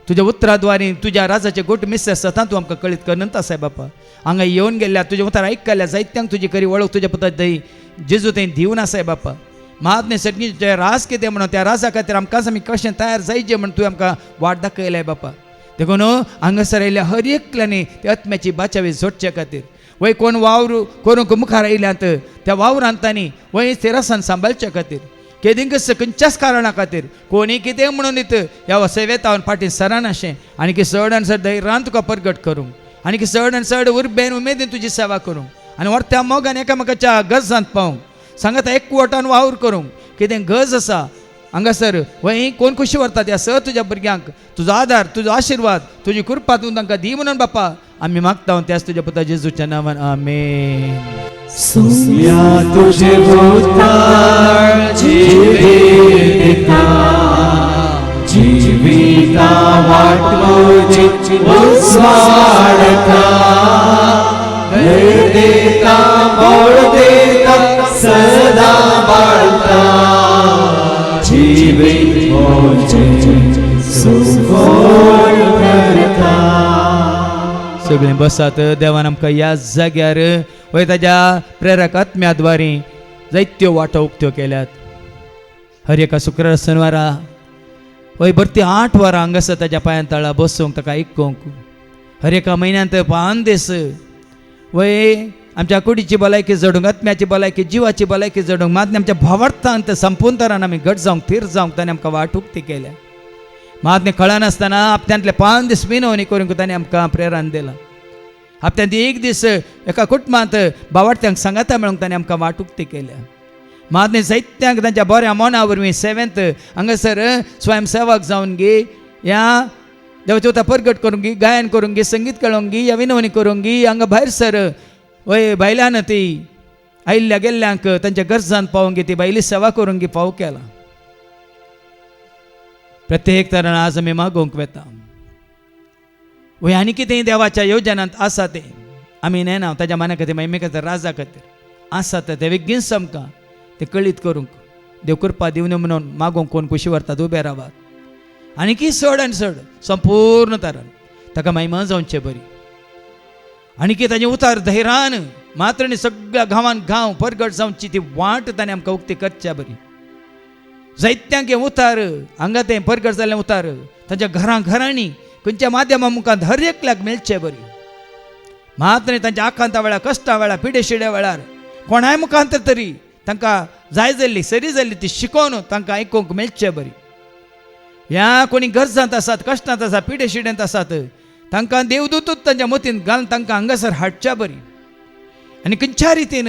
तुज्या उतराद्वारी तुज्या राजाचे गोट मिस आसता तूं आमकां कळीत करनत आसाय बापा. हांगा येवन गेल्या तुज्या उतार आयकल्या जायत्यांक तुजी खरी वळख तुज्या पुता दही जेजू थंय दिवन आसाय बापा. महात्मे सगळीं राज कितें म्हणून त्या राजा खातीर आमकांच आमी कशें तयार जायचें म्हण तुवें आमकां वाट दाखयलाय बापा. देखून हांगासर आयिल्ल्या हर एकल्यानी त्या आत्म्याची बाचावी जोडचे खातीर वय कोण वावर करूंक मुखार आयल्यात त्या वावरांत तांणी वय तेरासान सांबाळचे खातीर केदींक खंयच्याच कारणा खातीर कोणी कितें म्हणून ह्या सेवेत हांव फाटीं सरानाशें आनी की चड आनी चड धैर्यान तुका परगट करूंक आनी की चड आनी चड उर्बेन उमेदीन तुजी सेवा करूंक आनी व्हरत्या मोगान एकामेकाच्या गरजांत पावूंक सांगता एकवटान वावर करूंक कितें गरज आसा हांगासर वय कोण खुशी व्हरता त्या स तुज्या भुरग्यांक तुजो आदार, तुजो आशिर्वाद, तुजी कृपा तूं तांकां दी म्हणून बापा आमी मागता त्याच तुज्या पुता जेजूच्या नांवान आमेन. सोम्या तुझे उतार जिविता जिविता वाटोची वाडता देता मोड देता सदा बाळता जिवीत मोचे सुफोड करता. सगळीं बसात. देवान आमकां ह्या जाग्यार वय ताज्या प्रेरक आत्म्याद्वारे जायत्यो वाटो उक्त्यो केल्यात. हर एका शुक्रार शनिवारा वय भरती 8 वरां हांगासर ताज्या पांयां तळा बसूंक ताका आयकूंक हर एका म्हयन्यांत 5 दीस वय आमच्या कुडीची भलायकी जडूंक, आत्म्याची भलायकी, जिवाची भलायकी जडूंक मात आमच्या भावार्थांत संपूर्ण तरान आमी घट जावंक थीर जावंक ताणें आमकां वाट उक्ती केल्या. मात कळनासतना हप्त्यांतले 5 दीस विनवणी करूंक ताणें आमकां प्रेरण दिलां. हप्त्यांत 1 दीस एका कुटुंबांत भावार्थ्यांक सांगाता मेळूंक ताणें आमकां वाट उक्ती केल्या. मात जायत्यांक तांच्या बऱ्या मना वरवीं सेवेंत हांगासर स्वयंसेवक जावन गी, ह्या देवाच्या उतार परगट करूंक गी, गायन करूंक गी, संगीत खेळोंक गी, ह्या विनवणी करूंक गी, हांगा भायर सर वय बायलान ती आयिल्ल्या गेल्ल्यांक तांच्या गरजांत पावोंक गी, ती बायली सेवा करूंक गी फाव केला. प्रत्येक तरान आज आमी मागोवंक वेता वय आनी कितें देवाच्या येवजनांत आसा तें आमी नेना ताज्या मना खातीर महिमे खातीर राजा खातीर आसा तें बेगीन आमकां तें कळीत करूंक देव कृपा दिवन म्हणून मागोवंक कोण कुशी व्हरतात उबे रावात. आनी की चड आनी चड संपूर्ण तरान ताका महिमा जावचे बरी आनी की ताजें उतार धैर्यान मात्र न्ही सगळ्या गांवांत गांव परगट जावची ती वाट ताणें आमकां उक्ती करच्या बरी. जायत्यांक उतार हांगा तें परगट जाल्लें उतार तांच्या घरांनी खंयच्या माध्यमा मुखांत हर एकल्याक मेळचे बरी. मात न्ही तांच्या आकांता वेळार कश्टा वेळार पिडे शिड्या वेळार कोणाय मुखांतर तरी तांकां जाय जाल्ली सरी जाल्ली ती शिकोवन तांकां आयकूंक मेळचें बरी. ह्या कोणी गरजांत आसात, कश्टांत आसात, पिडे शिड्यांत आसात, तांकां देवदूतूच तांच्या मतीन घालून तांकां हांगासर हाडच्या बरी. आनी खंयच्या रितीन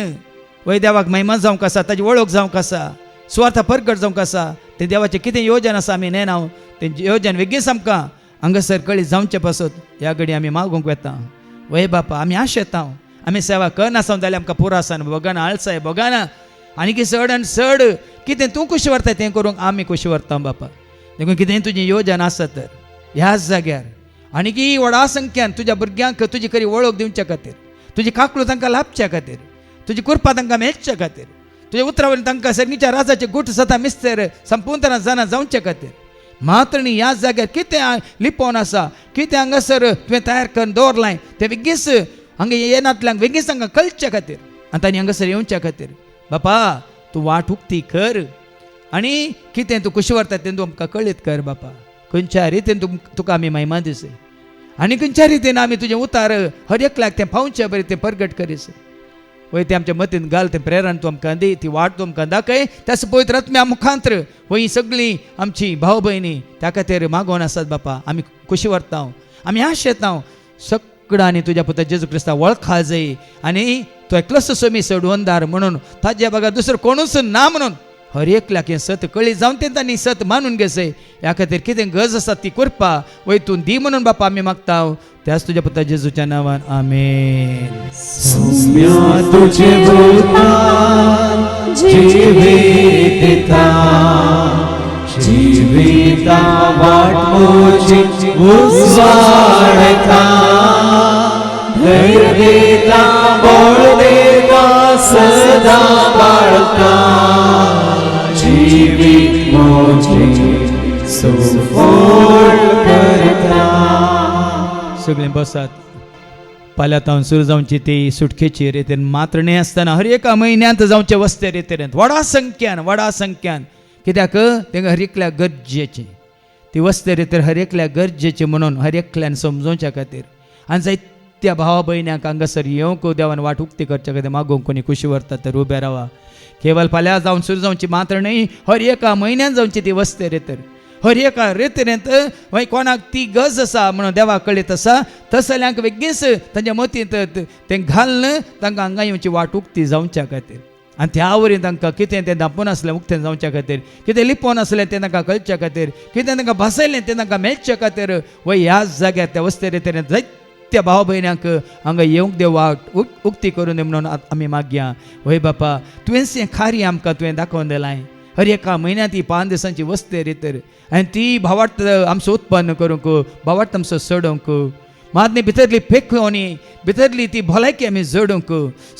वय देवाक महिमा जावंक आसा, ताची वळख जावंक आसा, स्वार्थ परगट जावंक आसा, ते देवाचें कितें योजन आसा आमी नेनाव तें योजन वेगळीच आमकां हांगासर कळीत जावचें पासत ह्या घडी आमी मागूंक येता. वय बापा आमी आश येता, आमी सेवा करनासो जाल्यार आमकां पुरो आसा भोगाना आळसाय भोगाना आनी की चड आनी चड कितें तूं कशें व्हरता तें करूंक आमी कशें व्हरता बापा. देखून कितें तुजें योजन आसा तर ह्याच जाग्यार आनी की व्हडा संख्यान तुज्या भुरग्यांक तुजी खरी वळख दिवच्या खातीर, तुजी काकलो तांकां लाभच्या खातीर, तुजी कृपा तांकां मेळच्या खातीर, तुज्या उतरावरी तांकां सगळींच्या राजाचे गुट सता मिस्तेर संपूर्ण तरां जाणा जावच्या खातीर मात्र न्ही ह्याच जाग्यार कितें लिपोवन आसा, कितें हांगासर तुवें तयार करून दवरलां तें बेगीच हांगा येनातल्यांक बेगीच तांकां कळच्या खातीर आनी तांणी हांगासर येवच्या खातीर बापा तूं वाट उक्ती कर आनी कितें तूं कशें व्हरता तें तूं आमकां कळीत कर बापा. खंयच्या रितीन तुका आमी महिमा दिस आनी खंयच्या रितीन आमी तुजें उतार हर एकल्याक तें पावचें बरें तें परगट करीस. वय तें आमच्या मतीन घाल, तें प्रेरण तूं आमकां दी, ती वाट तूं आमकां दाखय. त्याच पवित्र आत्म्या मुखांतर वय सगळीं आमची भाव भयणी त्या खातीर मागोवन आसात बापा. आमी कशीं व्हरता, आमी आश येता सगळ्यांनी तुज्या पुता जेजू क्रिस्ता वळखा जाय आनी तो एकलोच सोमी सोडवंदार म्हणून ताज्या बागा दुसरो कोणूच ना म्हणून हर एकल्याक हें सत कळी जावन तें तांणी सत मानून घेसय. ह्या खातीर कितें गरज आसा ती कृपा वय तूं दी म्हणून बापा आमी मागता. त्याच तुज्या पुता जेजूच्या नांवान आमेन. सौम्या तुझे भोवतान जिविता जिविता वाट मोजी उजवाडता धैर्य देता बळ देता सदा बाळता जीवित मोजे सोफोड करता. सगळीं बसात. पाल्यातावन सुरू जावची ती सुटकेची रितीन मात्र न्ही आसतना हर एका म्हयन्यांत जावचे वस्ते रितीन व्हडा संख्यान कित्याक तेंकां हर एकल्याक गरजेची ती वस्ते रितीन हर एकल्याक गरजेची म्हणून हर एकल्यान समजोवच्या खातीर आनी जायत्या भावा भयण्यांक हांगासर येवंक देवान वाट उक्ती करच्या खातीर मागोवंक कोणी खुशी व्हरता तर उबे रावा. केवळ फाल्यां जावन सुरू जावची मात्र न्ही हर एका म्हयन्यान जावची ती वस्ते रितीन हर एका रितीन वय कोणाक ती गरज आसा म्हणून देवा कळीत आसा तसल्यांक वेगळीच तांच्या मतींत तें घालन तांकां हांगा येवची वाट उक्ती जावच्या खातीर आनी त्या वरीन तांकां कितें तें धांपून आसलें उक्तें जावच्या खातीर कितें लिपोवन आसलें तें तांकां कळच्या खातीर कितें तांकां भासयलें तें तांकां मेळच्या खातीर वय ह्याच जाग्यार त्या वस्ते रितीन जायत्या भाव भयण्यांक हांगा येवंक देव वाट उक्ती करून दी म्हणून आमी मागया. वय बापा तुवें खारी आमकां तुवें दाखोवन दिलां हर एका म्हयन्यांत ही 5 दिसांची वस्ते रितर आनी ती भावार्थ आमचो उत्पन्न करूंक भावार्थ आमचो सोडोवंक मादनी भितरली फेकवणी भितरली ती भलायकी आमी जोडूंक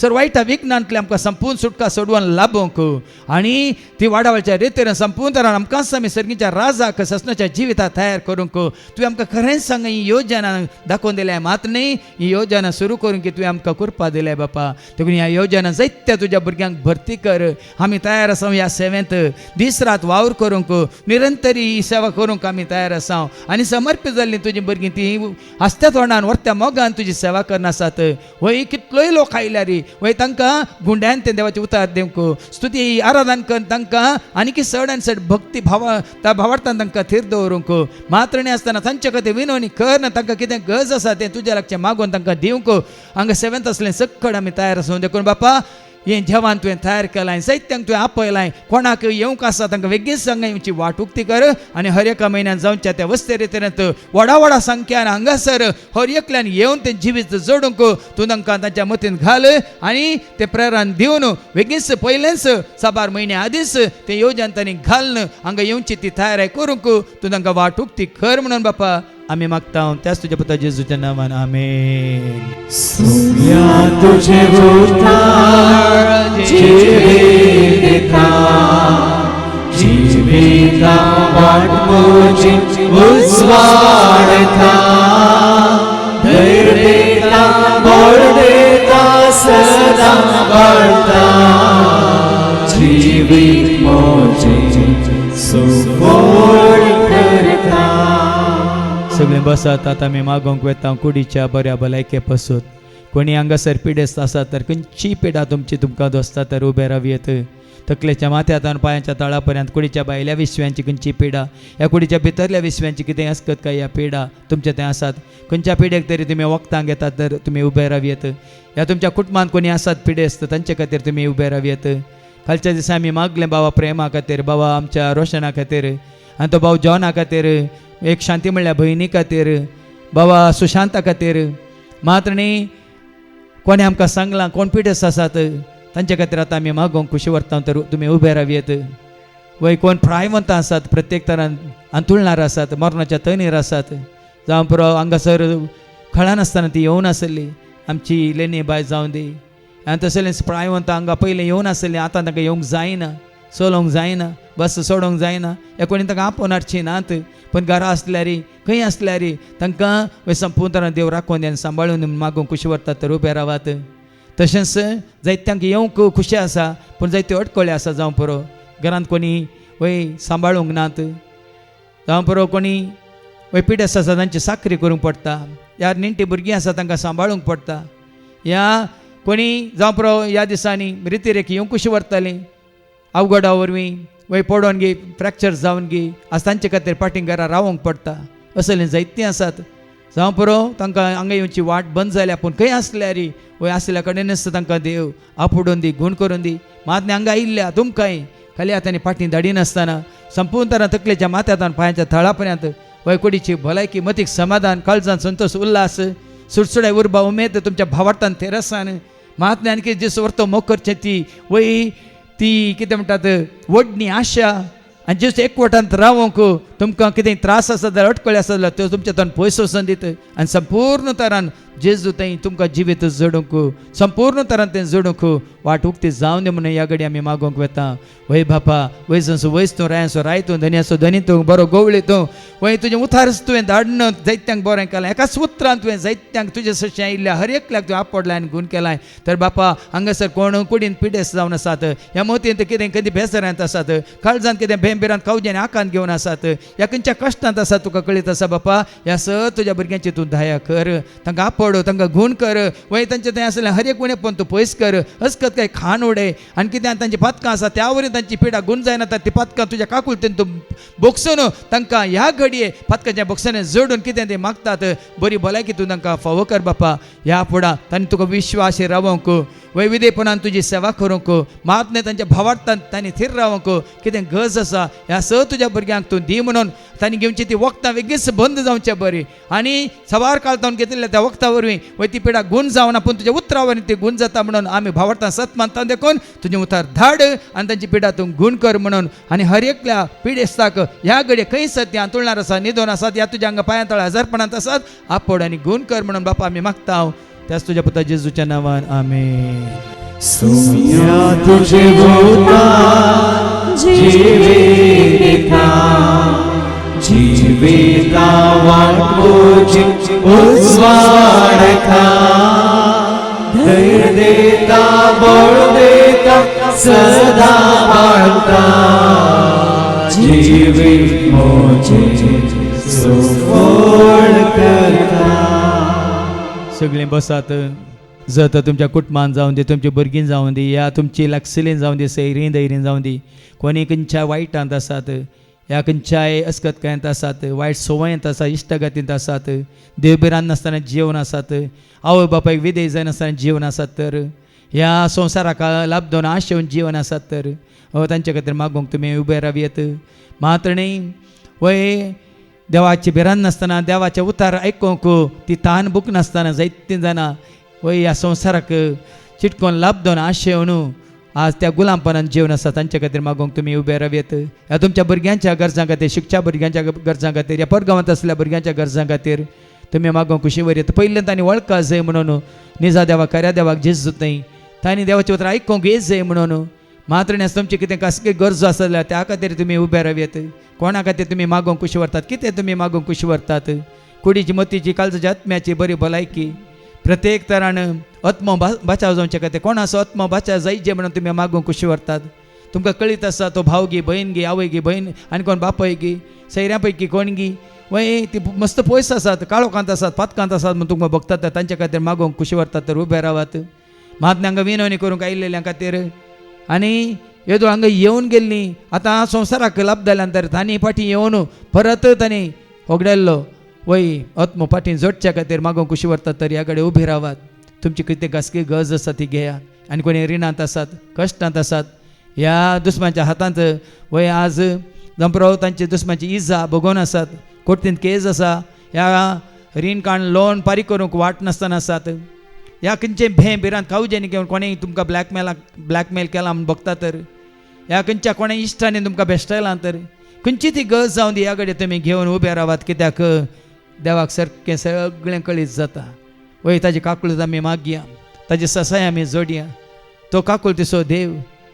सर वायटा विघ्नांतले आमकां संपूर्ण सुटका सोडवून लाभोवंक आनी ती वाडावळच्या रितीन संपूर्ण तरान आमकांच आमी सर्गीच्या राजाक ससनाच्या जिवितांत तयार करूंक तुवें आमकां खरेंच सांग ही योजना दाखोवन दिल्या मात न्ही ही योजना सुरू करूंक तुवें आमकां कृपा दिल्या बापा. देखून ह्या योजना जायत्या तुज्या भुरग्यांक भरती कर. आमी तयार आसा ह्या सेवेंत दीस रात वावर करूंक निरंतरी ही सेवा करूंक आमी तयार आसा आनी समर्पीत जाल्लीं तुजीं भुरगीं ती आसत्या तोंडान व्हरत्या मोगान तुजी सेवा करना आसात. वय कितलोय लोक आयल्या रे वय तांकां गुंड्यान तें देवाचें उतार दिवंक स्तुती आराधन करून तांकां आनी की चड आनी चड भक्ती त्या भावार्थान तांकां थीर दवरूंक मात्र न्ही आसतना तांचे खातीर विनवणी कर तांकां कितें गरज आसा तें तुज्या लागचें मागून तांकां दिवंक हांगा सेवेंत असलें सक्कड आमी तयार आसूं. देखून बापा हें जेवण तुवें तयार केलां जायत्यांक तुवें आपयलां कोणाक येवंक आसा तांकां वेगळीच सांगा येवची वाट उक्ती कर आनी हर एका म्हयन्यान जावच्या त्या वस्ते रितीन व्हडा संख्यान हांगासर हर एकल्यान येवन तें जिवीत जोडूंक तूं तांकां तांच्या मतीन घाल आनी तें प्रेरण दिवन वेगळीच पयलेंच 4 म्हयने आदींच तें येवजन तांणी घालन हांगा येवची ती तयारी करूंक तूं तांकां वाट उक्ती कर म्हणून बापा आमी मागता. त्याच तुज्या पुता जेजूच्या नांवान आमेन. सौम्या तुझे भोवतान जिविता जिविता वाट मोजी उजवाडता धैर्य देता बळ देता सदा बाळता जीवित मोजे सोफोड करता. सगळें बसात. आतां आमी मागोवंक वेता कुडीच्या बऱ्या भलायके पासून कोणी हांगासर पिडेस्त आसा तर खंयची पिडा तुमची तुमकां दोसता तर उबे रावयेत. तकलेच्या माथ्यान पांयाच्या तळापर्यंत कुडीच्या भायल्या विश्व्यांची खंयची पिडा, ह्या कुडीच्या भितरल्या विश्व्यांची कितें आसत काय ह्या पिडा तुमच्या थंय आसात. खंयच्या पिडेक तरी तुमी वखदां घेतात तर तुमी उबे रावयेत. ह्या तुमच्या कुटुंबांत कोणी आसात पिडेस्त तांचे खातीर तुमी उबे रावयेत. कालच्या दिसा आमी मागलें बाबा प्रेमा खातीर, बाबा आमच्या रोशना खातीर, आनी तो भाव जॉना खातीर, एक शांती म्हणल्या भयणी खातीर, बाबा सुशांता खातीर. मात्र न्ही कोणी आमकां सांगलां कोण पिडेस्त आसात तांचे खातीर आतां आमी मागोवंक खुशी व्हरता तर तुमी उबे रावयेत. वय कोण प्रायवंत आसात, प्रत्येक तरान आंतुळणार आसात, मरणाच्या तणीर आसात, जावं पुरो हांगासर खळानासतना ती येवन आसली, आमची लेनी बाय जावं दी. आनी तसलें प्रायवंत हांगा पयलीं येवन आसली, आतां तांकां येवंक जायना, चलोवंक जायना, बस सोडोवंक जायना. हे कोणी तांकां आपोवन हाडची नात, पण घरा आसल्यार खंय आसल्यार तांकां संपूर्ण तरान देव राखून आनी सांबाळून मागोवंक खुशी व्हरतात तर उबे रावात. तशेंच जायत्यांक येवंक खुशी आसा, पूण जायत्यो अडखळ्यो आसा. जावं पुरो घरांत कोणी वय सांबाळूंक नात, जावं पुरो कोणी वय पिडेस्त आसा तांची साखरी करूंक पडटा, ह्या नेण्टी भुरगीं आसा तांकां सांबाळूंक पडटा. ह्या कोणी जावं पुरो ह्या दिसांनी रितीरेखी येवंक खुशी व्हरतालीं, अवघडा वरवीं वय पडोन गी, फ्रॅक्चर जावन गी आस तांचे खातीर फाटीं घरा रावंक पडटा. असलीं जायतीं आसात. जावं पुरो तांकां हांगा येवची वाट बंद जाल्या, पूण खंय आसल्यार वय आसल्या कडेनच तांकां देव आपुडून दी, गूण करून दी. मात हांगा आयिल्ल्या तुमकांय खाली आतांनी फाटीं धाडिनासतना संपूर्ण तरान तकलेच्या माथ्यान पांयाच्या थळापर्यंत वय कुडीची भलायकी, मतीक समाधान, काळजान संतोष, उल्हास, सुटसुडाय, उर्बा, उमेद तुमच्या भावार्थान तेरसान महात्म्यान कितें जेस व्हरतो मोग करचें ती वय ती कितें म्हणटात व्हडणी आशा, आनी जेस एकवटांत रावंक तुमकां कितें त्रास आसा जाल्यार अडखळी आसा जाल्यार त्यो तुमच्या तन पयस वचून दित. आनी संपूर्ण तरान जेजू थंय तुमकां जिवीत जोडूंक, संपूर्ण तरान तें जोडूंक वाट उक्ती जावं दी म्हणून ह्या घडी आमी मागोवंक वेता. वय बापा वयस वयस तूं रायसो राय तूं, धनी आसो धनी तूं, बरो गवळी तूं, वय तुजें उतारस तुवें धाडन जायत्यांक बरें केलां, एकाच उतरान तुवें जायत्यांक तुजे सशें आयिल्ल्या हर एकल्याक तुवें आपडलां आनी गूण केलां. तर बापा हांगासर कोण कुडीन पिडेस्त जावन आसात, ह्या मोतयेंत कितें कधी बेजारांत आसात, काळजांत कितें भेंबिरांत कावज्यान आकांत घेवन आसात, ह्या खंयच्या कश्टांत आसात तुका कळीत आसा बापा, ह्या सत तुज्या भुरग्यांची तूं दया कर, तांकां आपड, तांकां गूण कर. वय तांचे थंय आसलें हर एक उणें पण तूं पयस कर, हस्कत काय खाण उडय. आनी कितें तांची पातकां आसा त्या वरीं तांची पिडा गूण जायना, ती पातकां तुज्या काकुलतेन तूं बोगसून तांकां ह्या घडये पातकाच्या बोक्सांनी जोडून कितें ते मागतात बरी भलायकी तूं तांकां फावो कर बापा. ह्या फुडां तांणी तुका विश्वास रावंक, वय विदेपणान तुजी सेवा करूंक, महात्म्य तांच्या भावार्थान तांणी थीर रावंक, कितें गरज आसा ह्या स तुज्या भुरग्यांक तूं दी म्हणून तांणी घेवची ती वखदां वेगळीच बंद जावचें बरी. आनी सवार काळतावन घेतिल्ल्या त्या वखदा वरवीं वय ती पिडा गूण जावना, पूण तुज्या उतरा वरवीं ती गूण जाता म्हणून आमी भावार्थान सत मानता देखून तुजें उतार धाड आनी तांची पिडा तूं गूण कर म्हणून. आनी हर एकल्या पिडेस्ताक ह्या घडये खंय सत आंतुळणार आसा, निदोन आसात, ह्या तुज्या हांगा पांया तळा हजारपणांत आसात, आपड आनी गूण कर म्हणून बापा आमी मागता. त्याच तुझ्या पुता जेजूच्या नांवान आमेन. सोम्या तुझे भोवता जिविता जिविता वाटोची उजवाडका, धैर्य देता बळ देता सदा बाळगता, जिवीत मोचे सोड करता. सगळीं बसात. जत तुमच्या कुटुंबान जावं दी, तुमची भुरगीं जावं दी, या तुमची लागसलीं जावं दी, सैरीं दैरीं जावं दी, कोणी खंयच्या वायटांत आसात, ह्या खंयच्याय अस्कतकायेंत आसात, वायट संवयेंत आसात, इश्टगतींत आसात, देवबिरान नासतना जीवन आसात, आवय बापायक विदेय जायनासतना जीवन आसात, तर ह्या संवसाराक लाभ दोन आशेवन जीवन आसात, तर तांचे खातीर मागोवंक तुमी उबे रावयेत. मात्र न्ही वय देवाची भिरांत नासतना, देवाचे उतार आयकूंक ती तान बूक नासतना जायतीं जाणां वय ह्या संवसाराक चिटकोन लाभ दोन आशेवन आज त्या गुलामपणान जीवन आसा, तांचे खातीर मागोवंक तुमी उबे रावयेत. ह्या तुमच्या भुरग्यांच्या गरजां खातीर, शिकच्या भुरग्यांच्या गरजां खातीर, ह्या परगांवांत आसलेल्या भुरग्यांच्या गरजां खातीर तुमी मागोवंक खुशी व्हरयेत. पयलीं तांणी वळखा जाय म्हणून, निजा देवा खऱ्या देवाक जेजू थंय तांणी देवाचें उतर आयकूंक येत जाय म्हणून. मात्र न्ही तुमची कितें कसली गरजो आसल्या त्या खातीर तुमी उबे रावयेत. कोणा खातीर तुमी मागोवंक खुशी व्हरतात, कितें तुमी मागोवंक खुशी व्हरतात? कुडीची मतीची काळजाच्या आत्म्याची बरी भलायकी, प्रत्येक तरान आत्मो बचाव जावचे खातीर कोणाचो आत्मो बचाव जायचे म्हणून तुमी मागोवंक खुशी व्हरतात. तुमकां कळीत आसा तो भाव गी, भयण गी, आवय गी, भयण आनी कोण बापय गी, सैऱ्यां पैकी कोण गी, वय ती मस्त पयस आसात, काळो कांत आसात, पातकांत आसात म्हूण तुमकां बघतात तांचे खातीर मागोवंक खुशी व्हरतात तर उबे रावात. महात्म्यांक विनवणी करूंक आयिल्ल्या खातीर आनी येदो हांगा येवन गेल्लीं आतां संवसाराक लाभ जाल्यानंतर तांणी फाटीं येवन परत तांणी होगडायल्लो वय आत्मो फाटीं जोडच्या खातीर मागोवंक खुशी व्हरतात तर ह्या कडेन उबे रावात. तुमची कितें कसली गरज आसा ती घेयात. आनी कोणी रिणांत आसात, कश्टांत आसात, ह्या दुस्मानाच्या हातांत वय आज जंपरो तांचे दुस्मानाची इजा भोगोवन आसात, कोर्टींत केस आसा, ह्या रीण काण लोन फारीक करूंक वाट नासतना आसात. ह्या खंयचे भिरांत खावजेनी घेवन कोणें तुमकां ब्लॅकमेल केला म्हूण बघता तर, ह्या खंयच्या कोणें इश्टांनी तुमकां बेश्टायलां तर, खंयची ती गरज जावन दी ह्या कडेन तुमी घेवन उबे रावात. कित्याक देवाक सारकें सगळें कळीत जाता. वय ताजी काकूळत आमी मागया, ताजे ससाय आमी जोडया. तो काकूळ तिसो देव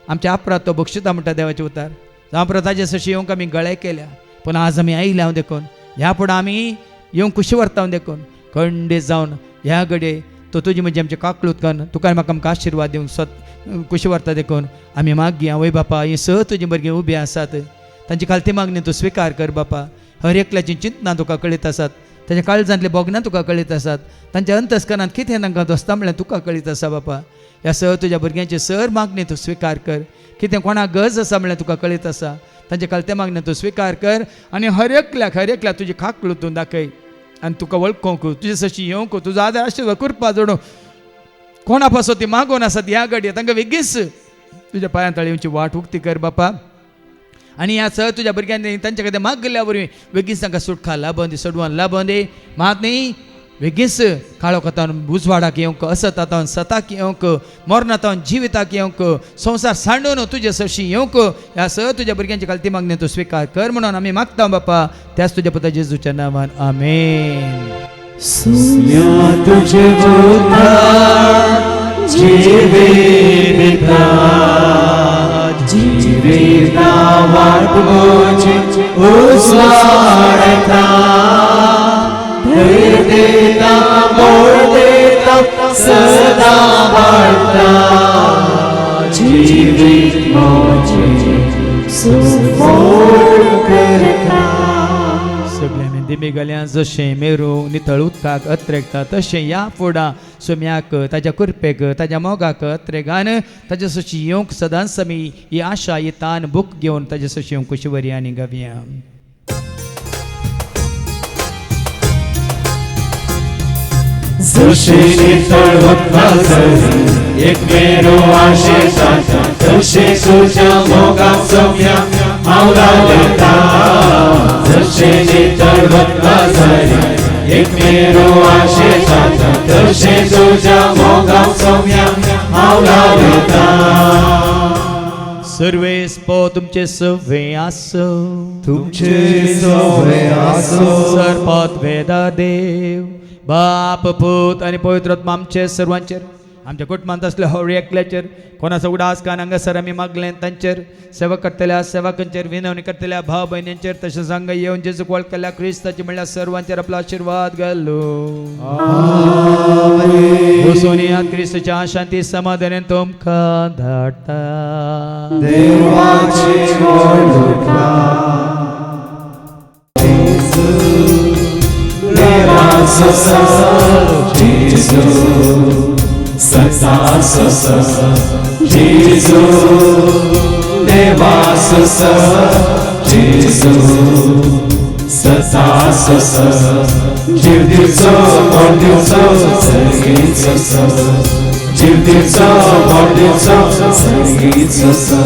आमच्या आपरात तो बक्षिता म्हणटा देवाचे उतार. जावं ताजे सशी येवंक आमी गळे केल्या, पूण आज आमी आयल्या हांव देखून ह्या फुडें आमी येवंक खुशी व्हरता हांव देखून खंडीत जावन ह्या घडये तो तुजी म्हणजे आमचे काकूळत करून तुका म्हाका आमकां आशिर्वाद दिवंक खुशी व्हरता देखून आमी मागया. वय बापा ही स तुजी भुरगीं उबी आसात, तांची खालती मागणी तूं स्विकार कर बापा. हर एकल्याची चिंतना तुका कळीत आसात, ताच्या काळजांतले बोगनां तुका कळीत आसात, तांच्या अंतस्करणांत कितें तांकां दोस्ता म्हळ्यार तुका कळीत आसा बापा. ह्या स तुज्या भुरग्यांची सर मागणी तूं स्विकार कर. कितें कोणाक गरज आसा म्हळ्यार तुका कळीत आसा, तांचे खालत्या मागणी तूं स्विकार कर आनी हर एकल्याक तुजी खाकूळ तूं दाखय आनी तुका वळखोंक तुजे सशी येवंक तुजो आदार आशिर्वाद करपा जोडूं कोणा पासो ती मागोवन आसात ह्या घडये तांकां बेगीस तुज्या पांयां तळी येवची वाट उक्ती कर बापा. आनी ह्या स तुज्या भुरग्यांनी तांचे कडेन मागल्या वरवीं बेगीस तांकां सुटका लाभोवन दी, सोडवान लाभोवन दी. मात न्ही बेगीस काळो कोतावन उजवाडाक येवंक, असतावन सताक येवंक, मरणातावन जिविताक येवंक, संवसार सांडून तुजे सशी येवंक ह्या स तुज्या भुरग्यांची खालती मागणी तूं स्विकार कर म्हणून आमी मागता बापा. त्याच तुज्या पुता जेजूच्या नांवान आमेन. तुझे जीविता वाट मोची उस्वाडता धैर्य देता मोड देता सदा वाढता जीवित मोची सुमोड करता. सगळ्यांनी दिमेगल्यां जशें मेरू नितळ उदकाक अत्रेकता तशें ह्या फोडा सोम्याक ताज्या कुरपेक ताज्या मोगाक अत्रेगान ताजे सशी येवंक सदांच आमी ही आशा ही तान बूक घेवन ताजे सशी येवंक कशी वरी आनी गावया. जशे नितळ उदकाक एक मेरो आशेचा तशे तुझ्या मोगाक सोम्या मावला देता. जशे नितळ उदकाक एक मेरो आशेचा तशे तुझ्या मोगाक सोम्या मावला देता. सर्वेस पो तुमचे सवे आसो, तुमचे सवे आसो. सर्पात वेदा देव बाप पूत आनी पवित्र आत्मा आमचे सर्वांचेर आमच्या कुटुंबांत असले हवळी एकल्याचेर कोणाचो उडास कान हांगासर आमी मागलें तांचेर सेवा करतल्या सेवकांचेर विनवणी करतल्या भाव भयणींचेर तशेंच हांगा येवन जेजूक वळखल्या क्रिस्ताची म्हणल्यार सर्वांचेर आपलो आशिर्वाद घालो. बसोनी ह्या क्रिस्ताच्या शांती समाधानान तुमकां धाडटा. देवाची वळखा Jesu, Deva Sasa, Jesu, Sasa Sasa, Jiv Divso, Lord Divso, Sangeet Sasa, Jiv Divso, Lord Divso, Sangeet Sasa,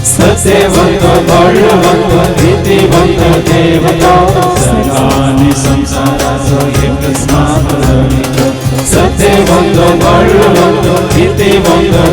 Satyavanto, Balavanto, Nitivanto, Devato, Sarvani Samsaraso, Yekasmapalanito, Satyavanto, Balavanto, Nitivanto,